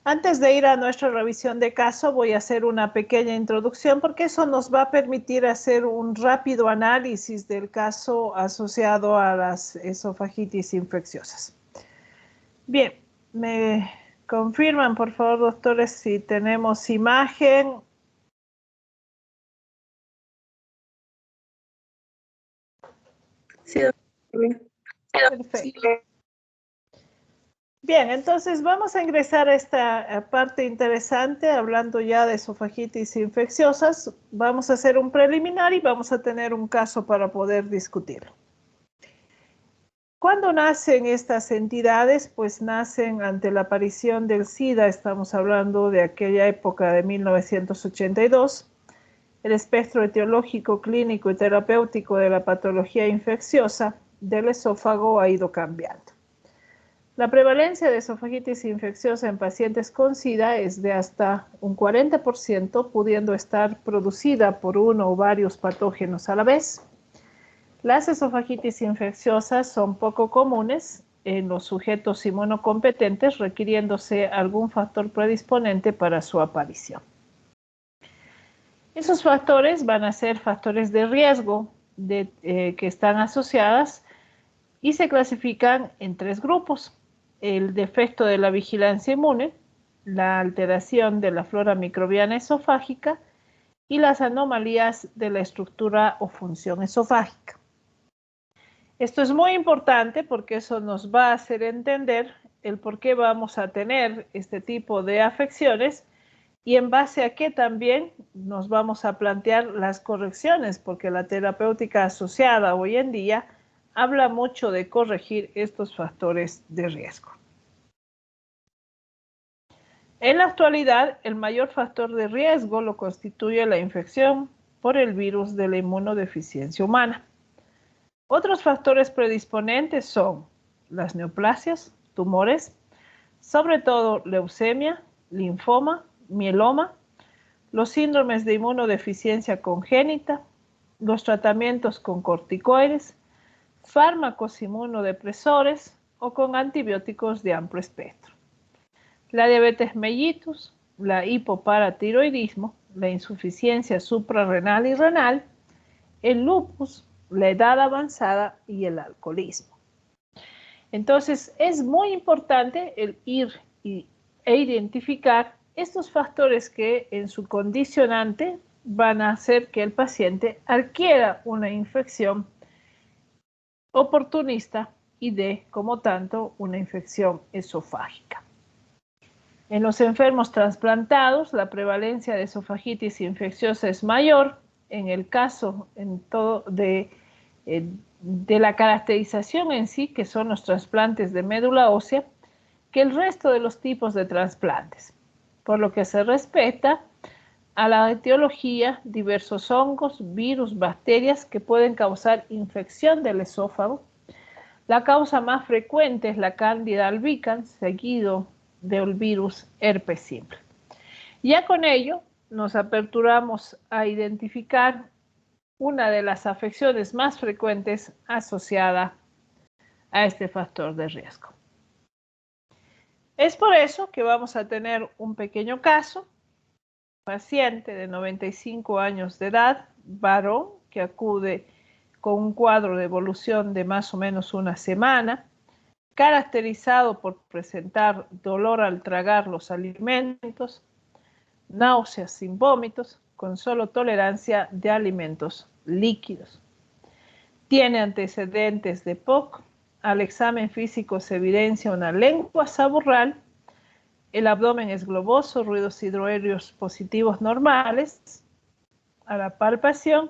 Antes de ir a nuestra revisión de caso, voy a hacer una pequeña introducción porque eso nos va a permitir hacer un rápido análisis del caso asociado a las esofagitis infecciosas. Bien, me confirman, por favor, doctores, si tenemos imagen. Sí, doctor. Perfecto. Bien, entonces vamos a ingresar a esta parte interesante, hablando ya de esofagitis infecciosas. Vamos a hacer un preliminar y vamos a tener un caso para poder discutirlo. ¿Cuándo nacen estas entidades? Pues nacen ante la aparición del SIDA, estamos hablando de aquella época de 1982. El espectro etiológico, clínico y terapéutico de la patología infecciosa del esófago ha ido cambiando. La prevalencia de esofagitis infecciosa en pacientes con SIDA es de hasta un 40%, pudiendo estar producida por uno o varios patógenos a la vez. Las esofagitis infecciosas son poco comunes en los sujetos inmunocompetentes, requiriéndose algún factor predisponente para su aparición. Esos factores van a ser factores de riesgo que están asociadas y se clasifican en tres grupos: el defecto de la vigilancia inmune, la alteración de la flora microbiana esofágica y las anomalías de la estructura o función esofágica. Esto es muy importante porque eso nos va a hacer entender el por qué vamos a tener este tipo de afecciones y en base a qué también nos vamos a plantear las correcciones, porque la terapéutica asociada hoy en día habla mucho de corregir estos factores de riesgo. En la actualidad, el mayor factor de riesgo lo constituye la infección por el virus de la inmunodeficiencia humana. Otros factores predisponentes son las neoplasias, tumores, sobre todo leucemia, linfoma, mieloma, los síndromes de inmunodeficiencia congénita, los tratamientos con corticoides, fármacos inmunodepresores o con antibióticos de amplio espectro. La diabetes mellitus, la hipoparatiroidismo, la insuficiencia suprarrenal y renal, el lupus, la edad avanzada y el alcoholismo. Entonces, es muy importante el ir e identificar estos factores que en su condicionante van a hacer que el paciente adquiera una infección oportunista y de, como tanto, una infección esofágica. En los enfermos trasplantados, la prevalencia de esofagitis infecciosa es mayor. En el caso de la caracterización en sí, que son los trasplantes de médula ósea, que el resto de los tipos de trasplantes, por lo que se respeta a la etiología, diversos hongos, virus, bacterias que pueden causar infección del esófago. La causa más frecuente es la Candida albicans, seguido del virus herpes simple. Ya con ello nos aperturamos a identificar una de las afecciones más frecuentes asociada a este factor de riesgo. Es por eso que vamos a tener un pequeño caso, paciente de 95 años de edad, varón, que acude con un cuadro de evolución de más o menos una semana, caracterizado por presentar dolor al tragar los alimentos, náuseas sin vómitos, con solo tolerancia de alimentos líquidos. Tiene antecedentes de POC. Al examen físico se evidencia una lengua saborral, el abdomen es globoso, ruidos hidroaéreos positivos normales a la palpación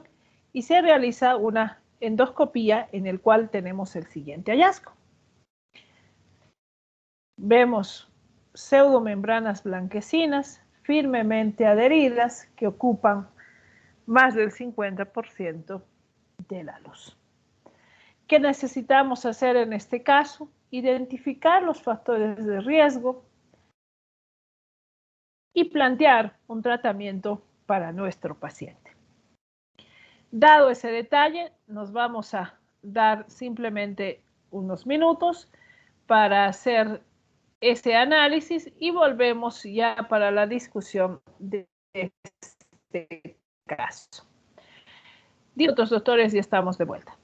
y se realiza una endoscopía en el cual tenemos el siguiente hallazgo. Vemos pseudomembranas blanquecinas firmemente adheridas que ocupan más del 50% de la luz. ¿Qué necesitamos hacer en este caso? Identificar los factores de riesgo y plantear un tratamiento para nuestro paciente. Dado ese detalle, nos vamos a dar simplemente unos minutos para hacer ese análisis y volvemos ya para la discusión de este caso. Otros doctores, ya estamos de vuelta.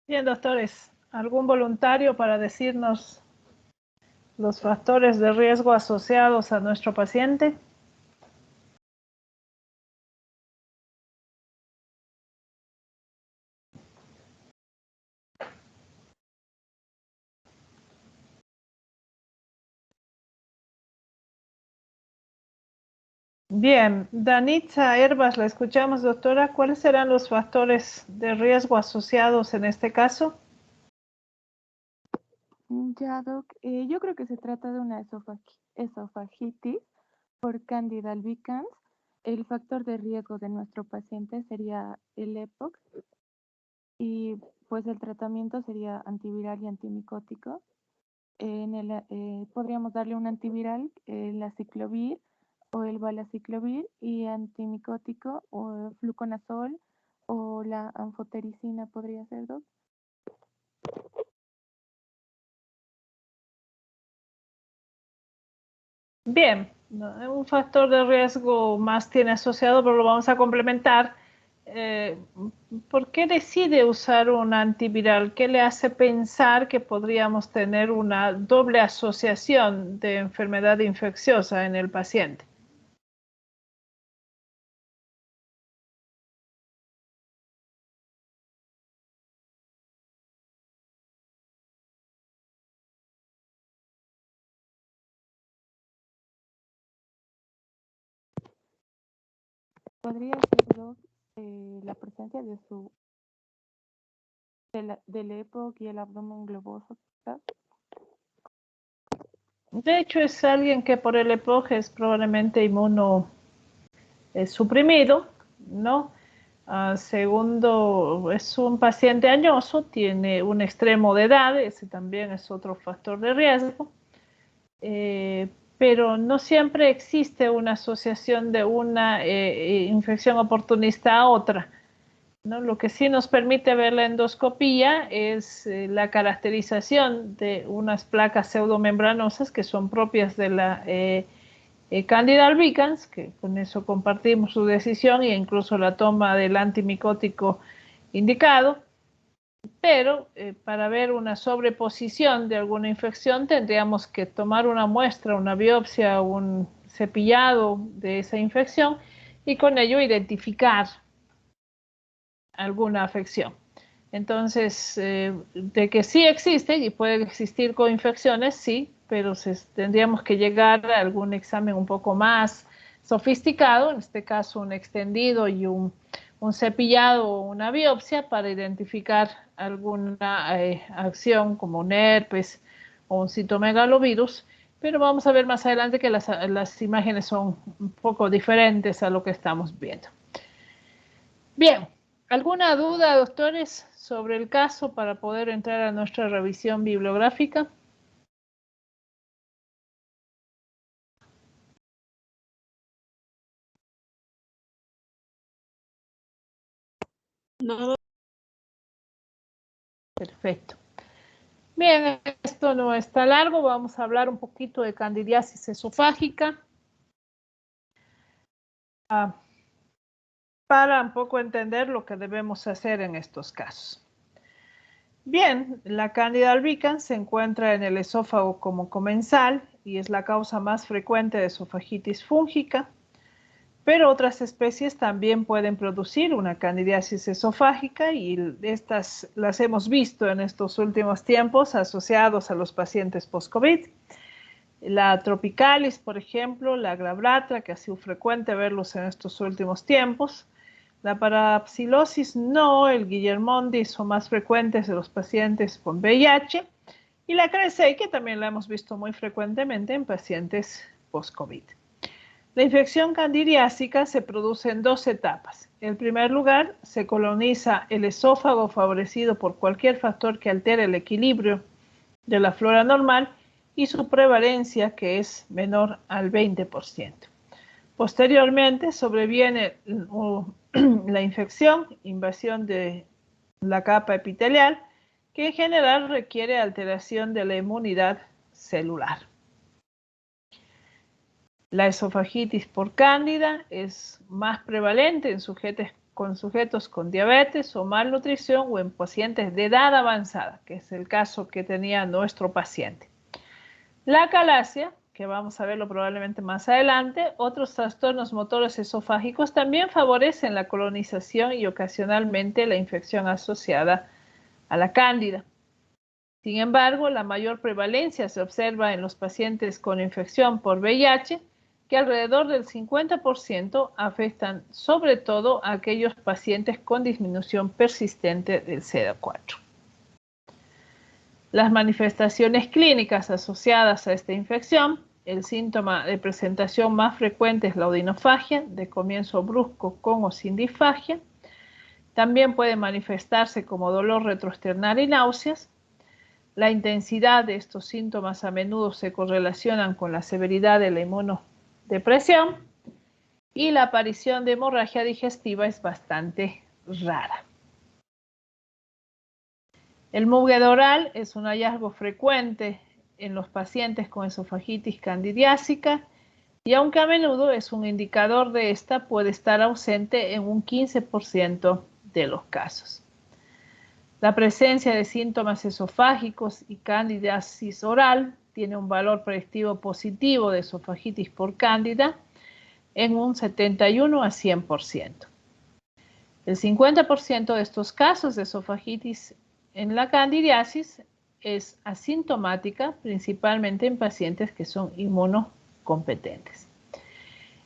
Bien, doctores, ¿algún voluntario para decirnos los factores de riesgo asociados a nuestro paciente? Bien, Danitza Herbas, la escuchamos, doctora. ¿Cuáles serán los factores de riesgo asociados en este caso? Ya, Doc, yo creo que se trata de una esofagitis por Candida albicans. El factor de riesgo de nuestro paciente sería el EPOC y pues el tratamiento sería antiviral y antimicótico. Podríamos darle un antiviral, el aciclovir o el valaciclovir, y antimicótico o fluconazol o la anfotericina podría ser, Doc. Bien, un factor de riesgo más tiene asociado, pero lo vamos a complementar. ¿Por qué decide usar un antiviral? ¿Qué le hace pensar que podríamos tener una doble asociación de enfermedad infecciosa en el paciente? Podría ser, Doc, la presencia del EPOC y el abdomen globoso, ¿verdad? De hecho, es alguien que por el EPOC es probablemente inmunosuprimido, ¿no? Segundo, es un paciente añoso, tiene un extremo de edad, ese también es otro factor de riesgo, pero no siempre existe una asociación de una infección oportunista a otra, ¿no? Lo que sí nos permite ver la endoscopía es la caracterización de unas placas pseudomembranosas que son propias de la Candida albicans, que con eso compartimos su decisión e incluso la toma del antimicótico indicado, pero para ver una sobreposición de alguna infección tendríamos que tomar una muestra, una biopsia, un cepillado de esa infección y con ello identificar alguna afección. Entonces, de que sí existe y puede existir coinfecciones, sí, pero tendríamos que llegar a algún examen un poco más sofisticado, en este caso un extendido y un cepillado o una biopsia para identificar alguna acción como un herpes o un citomegalovirus, pero vamos a ver más adelante que las imágenes son un poco diferentes a lo que estamos viendo. Bien, ¿alguna duda, doctores, sobre el caso para poder entrar a nuestra revisión bibliográfica? No. Perfecto. Bien, esto no está largo, vamos a hablar un poquito de candidiasis esofágica para un poco entender lo que debemos hacer en estos casos. Bien, la Candida albicans se encuentra en el esófago como comensal y es la causa más frecuente de esofagitis fúngica, pero otras especies también pueden producir una candidiasis esofágica y estas las hemos visto en estos últimos tiempos asociados a los pacientes post-COVID. La tropicalis, por ejemplo, la glabratra, que ha sido frecuente verlos en estos últimos tiempos. La parapsilosis no, el guillermondis son más frecuentes de los pacientes con VIH. Y la Krusei, que también la hemos visto muy frecuentemente en pacientes post-COVID. La infección candidiásica se produce en dos etapas. En primer lugar, se coloniza el esófago favorecido por cualquier factor que altere el equilibrio de la flora normal y su prevalencia, que es menor al 20%. Posteriormente sobreviene la infección, invasión de la capa epitelial, que en general requiere alteración de la inmunidad celular. La esofagitis por cándida es más prevalente en sujetos con sujetos con diabetes o malnutrición o en pacientes de edad avanzada, que es el caso que tenía nuestro paciente. La acalasia, que vamos a verlo probablemente más adelante, otros trastornos motores esofágicos también favorecen la colonización y ocasionalmente la infección asociada a la cándida. Sin embargo, la mayor prevalencia se observa en los pacientes con infección por VIH, que alrededor del 50% afectan sobre todo a aquellos pacientes con disminución persistente del CD4. Las manifestaciones clínicas asociadas a esta infección, el síntoma de presentación más frecuente es la odinofagia, de comienzo brusco con o sin disfagia. También puede manifestarse como dolor retroesternal y náuseas. La intensidad de estos síntomas a menudo se correlacionan con la severidad de la inmunodepresión y la aparición de hemorragia digestiva es bastante rara. El muguedo oral es un hallazgo frecuente en los pacientes con esofagitis candidiásica y aunque a menudo es un indicador de esta, puede estar ausente en un 15% de los casos. La presencia de síntomas esofágicos y candidiasis oral tiene un valor predictivo positivo de esofagitis por cándida en un 71 a 100%. El 50% de estos casos de esofagitis en la candidiasis es asintomática, principalmente en pacientes que son inmunocompetentes.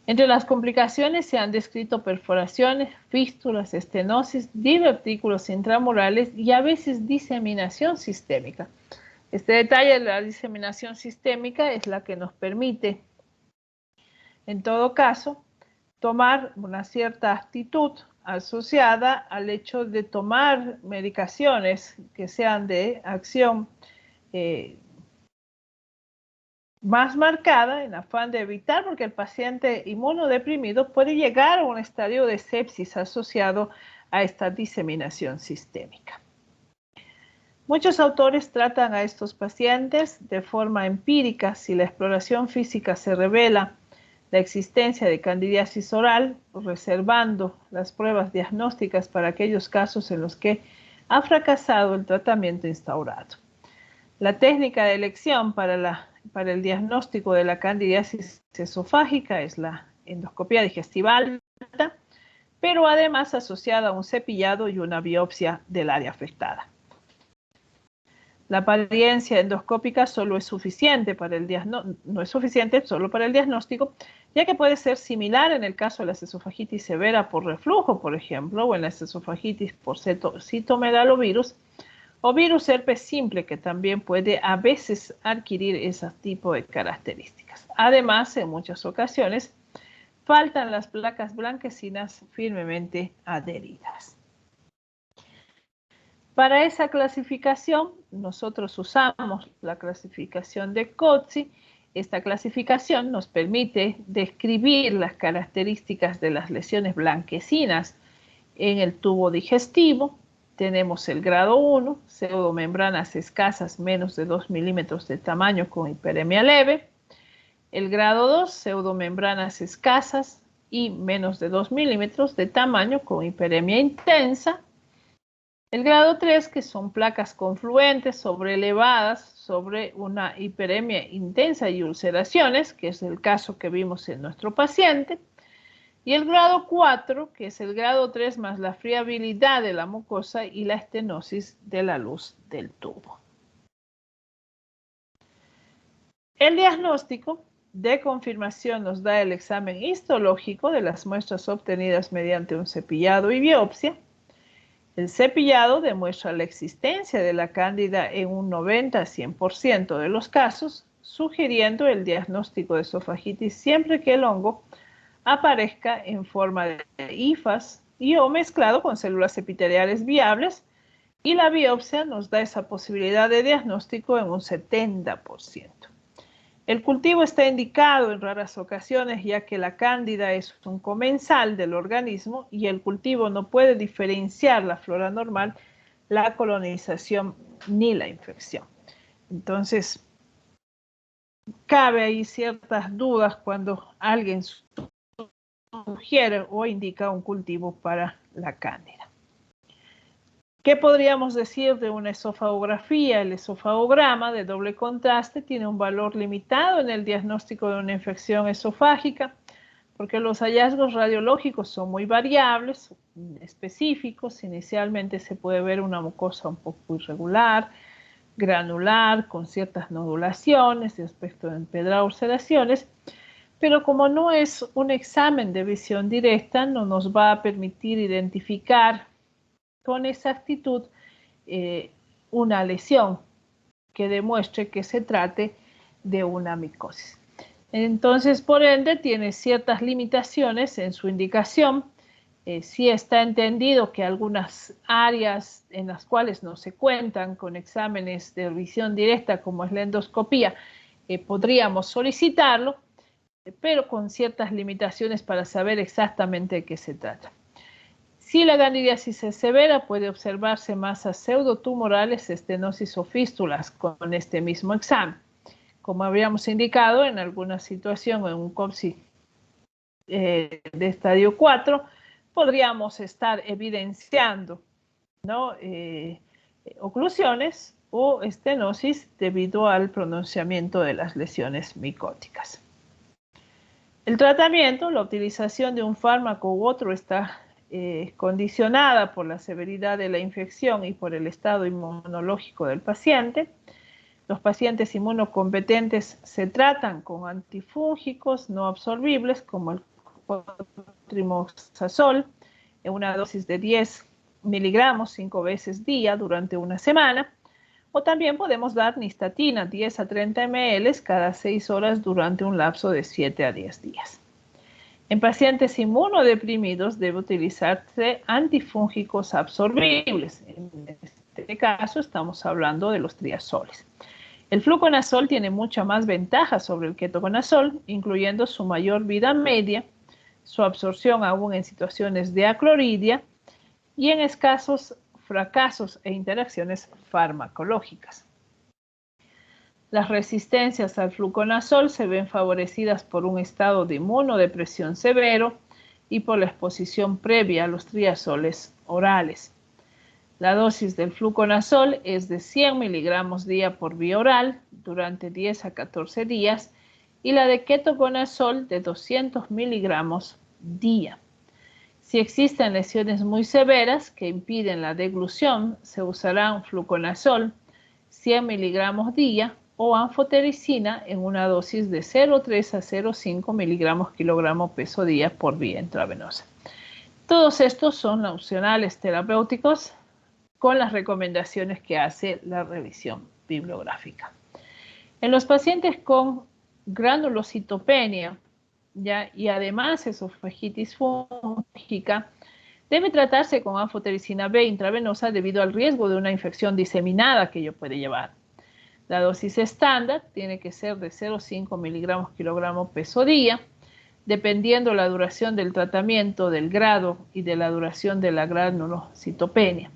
Entre las complicaciones se han descrito perforaciones, fístulas, estenosis, divertículos intramurales y a veces diseminación sistémica. Este detalle de la diseminación sistémica es la que nos permite, en todo caso, tomar una cierta actitud asociada al hecho de tomar medicaciones que sean de acción más marcada en afán de evitar, porque el paciente inmunodeprimido puede llegar a un estadio de sepsis asociado a esta diseminación sistémica. Muchos autores tratan a estos pacientes de forma empírica. Si la exploración física se revela la existencia de candidiasis oral, reservando las pruebas diagnósticas para aquellos casos en los que ha fracasado el tratamiento instaurado. La técnica de elección para el diagnóstico de la candidiasis esofágica es la endoscopia digestiva alta, pero además asociada a un cepillado y una biopsia del área afectada. La apariencia endoscópica solo es suficiente para el no es suficiente solo para el diagnóstico, ya que puede ser similar en el caso de la esofagitis severa por reflujo, por ejemplo, o en la esofagitis por citomegalovirus, o virus herpes simple, que también puede a veces adquirir ese tipo de características. Además, en muchas ocasiones, faltan las placas blanquecinas firmemente adheridas. Para esa clasificación, nosotros usamos la clasificación de Coetzee. Esta clasificación nos permite describir las características de las lesiones blanquecinas en el tubo digestivo. Tenemos el grado 1, pseudomembranas escasas menos de 2 milímetros de tamaño con hiperemia leve. El grado 2, pseudomembranas escasas y menos de 2 milímetros de tamaño con hiperemia intensa. El grado 3, que son placas confluentes sobrelevadas sobre una hiperemia intensa y ulceraciones, que es el caso que vimos en nuestro paciente. Y el grado 4, que es el grado 3 más la friabilidad de la mucosa y la estenosis de la luz del tubo. El diagnóstico de confirmación nos da el examen histológico de las muestras obtenidas mediante un cepillado y biopsia. El cepillado demuestra la existencia de la cándida en un 90 a 100% de los casos, sugiriendo el diagnóstico de esofagitis siempre que el hongo aparezca en forma de hifas y o mezclado con células epiteliales viables, y la biopsia nos da esa posibilidad de diagnóstico en un 70%. El cultivo está indicado en raras ocasiones, ya que la cándida es un comensal del organismo y el cultivo no puede diferenciar la flora normal, la colonización ni la infección. Entonces, cabe ahí ciertas dudas cuando alguien sugiere o indica un cultivo para la cándida. ¿Qué podríamos decir de una esofagografía? El esofagograma de doble contraste tiene un valor limitado en el diagnóstico de una infección esofágica, porque los hallazgos radiológicos son muy variables, específicos. Inicialmente se puede ver una mucosa un poco irregular, granular, con ciertas nodulaciones, de aspecto de empedrado, ulceraciones, pero como no es un examen de visión directa, no nos va a permitir identificar con exactitud una lesión que demuestre que se trate de una micosis. Entonces, por ende, tiene ciertas limitaciones en su indicación. Sí está entendido que algunas áreas en las cuales no se cuentan con exámenes de visión directa, como es la endoscopía, podríamos solicitarlo, pero con ciertas limitaciones para saber exactamente de qué se trata. Si la candidiasis es severa, puede observarse masas pseudotumorales, estenosis o fístulas con este mismo examen. Como habíamos indicado, en alguna situación, en un COPSI de estadio 4, podríamos estar evidenciando, ¿no?, oclusiones o estenosis debido al pronunciamiento de las lesiones micóticas. El tratamiento, la utilización de un fármaco u otro está condicionada por la severidad de la infección y por el estado inmunológico del paciente. Los pacientes inmunocompetentes se tratan con antifúngicos no absorbibles como el trimoxazol en una dosis de 10 miligramos 5 veces día durante una semana, o también podemos dar nistatina 10 a 30 ml cada 6 horas durante un lapso de 7 a 10 días. En pacientes inmunodeprimidos debe utilizarse antifúngicos absorbibles. En este caso estamos hablando de los triazoles. El fluconazol tiene mucha más ventaja sobre el ketoconazol, incluyendo su mayor vida media, su absorción aún en situaciones de acloridia y en escasos fracasos e interacciones farmacológicas. Las resistencias al fluconazol se ven favorecidas por un estado de inmunodepresión severo y por la exposición previa a los triazoles orales. La dosis del fluconazol es de 100 miligramos día por vía oral durante 10 a 14 días y la de ketoconazol de 200 miligramos día. Si existen lesiones muy severas que impiden la deglución, se usará un fluconazol 100 miligramos día o anfotericina en una dosis de 0,3 a 0,5 miligramos kilogramo peso día por vía intravenosa. Todos estos son opcionales terapéuticos con las recomendaciones que hace la revisión bibliográfica. En los pacientes con granulocitopenia, ¿ya?, y además esofagitis fúngica, debe tratarse con anfotericina B intravenosa debido al riesgo de una infección diseminada que ello puede llevar. La dosis estándar tiene que ser de 0,5 miligramos kilogramo peso día, dependiendo la duración del tratamiento, del grado y de la duración de la granulocitopenia.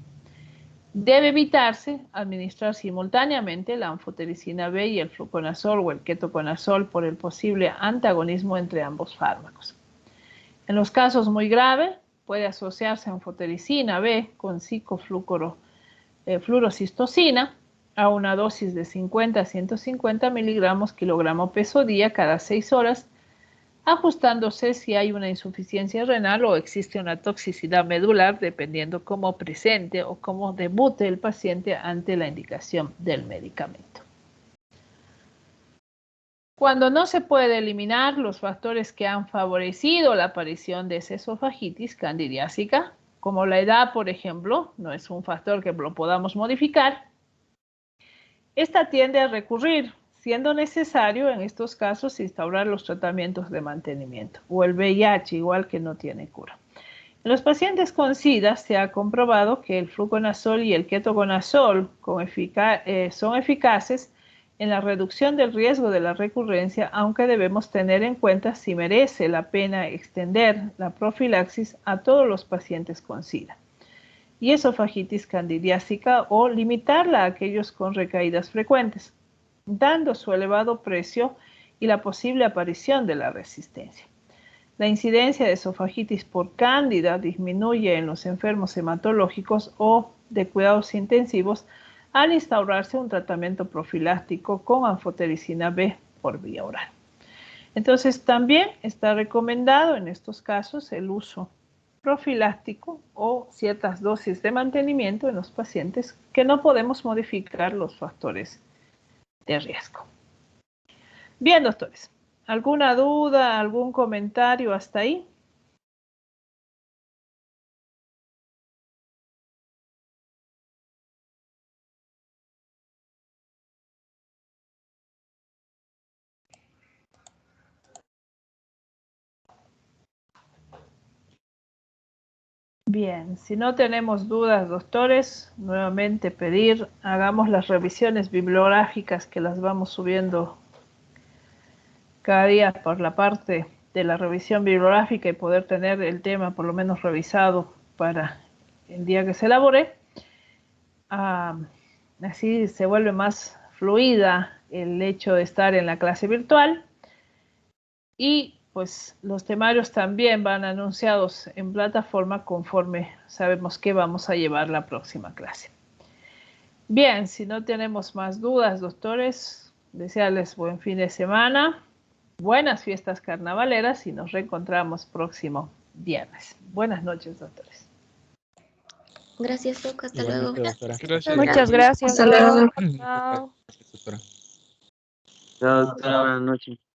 Debe evitarse administrar simultáneamente la anfotericina B y el fluconazol o el ketoconazol por el posible antagonismo entre ambos fármacos. En los casos muy graves, puede asociarse anfotericina B con ciclofluorocistosina a una dosis de 50 a 150 miligramos kilogramo peso día cada 6 horas, ajustándose si hay una insuficiencia renal o existe una toxicidad medular, dependiendo cómo presente o cómo debute el paciente ante la indicación del medicamento. Cuando no se puede eliminar los factores que han favorecido la aparición de esa esofagitis candidiásica, como la edad, por ejemplo, no es un factor que lo podamos modificar, esta tiende a recurrir, siendo necesario en estos casos instaurar los tratamientos de mantenimiento, o el VIH, igual que no tiene cura. En los pacientes con SIDA se ha comprobado que el fluconazol y el ketoconazol son eficaces en la reducción del riesgo de la recurrencia, aunque debemos tener en cuenta si merece la pena extender la profilaxis a todos los pacientes con SIDA y esofagitis candidiásica o limitarla a aquellos con recaídas frecuentes, dando su elevado precio y la posible aparición de la resistencia. La incidencia de esofagitis por cándida disminuye en los enfermos hematológicos o de cuidados intensivos al instaurarse un tratamiento profiláctico con anfotericina B por vía oral. Entonces, también está recomendado en estos casos el uso profiláctico o ciertas dosis de mantenimiento en los pacientes que no podemos modificar los factores de riesgo. Bien, doctores. ¿Alguna duda, algún comentario hasta ahí? Bien, si no tenemos dudas, doctores, nuevamente pedir, hagamos las revisiones bibliográficas que las vamos subiendo cada día por la parte de la revisión bibliográfica y poder tener el tema por lo menos revisado para el día que se elabore. Así se vuelve más fluida el hecho de estar en la clase virtual y pues los temarios también van anunciados en plataforma conforme sabemos que vamos a llevar la próxima clase. Bien, si no tenemos más dudas, doctores, desearles buen fin de semana, buenas fiestas carnavaleras y nos reencontramos próximo viernes. Buenas noches, doctores. Gracias, Doc. Hasta luego. Gracias. Muchas gracias. Hasta luego. Chao. Chao, doctora, buenas noches.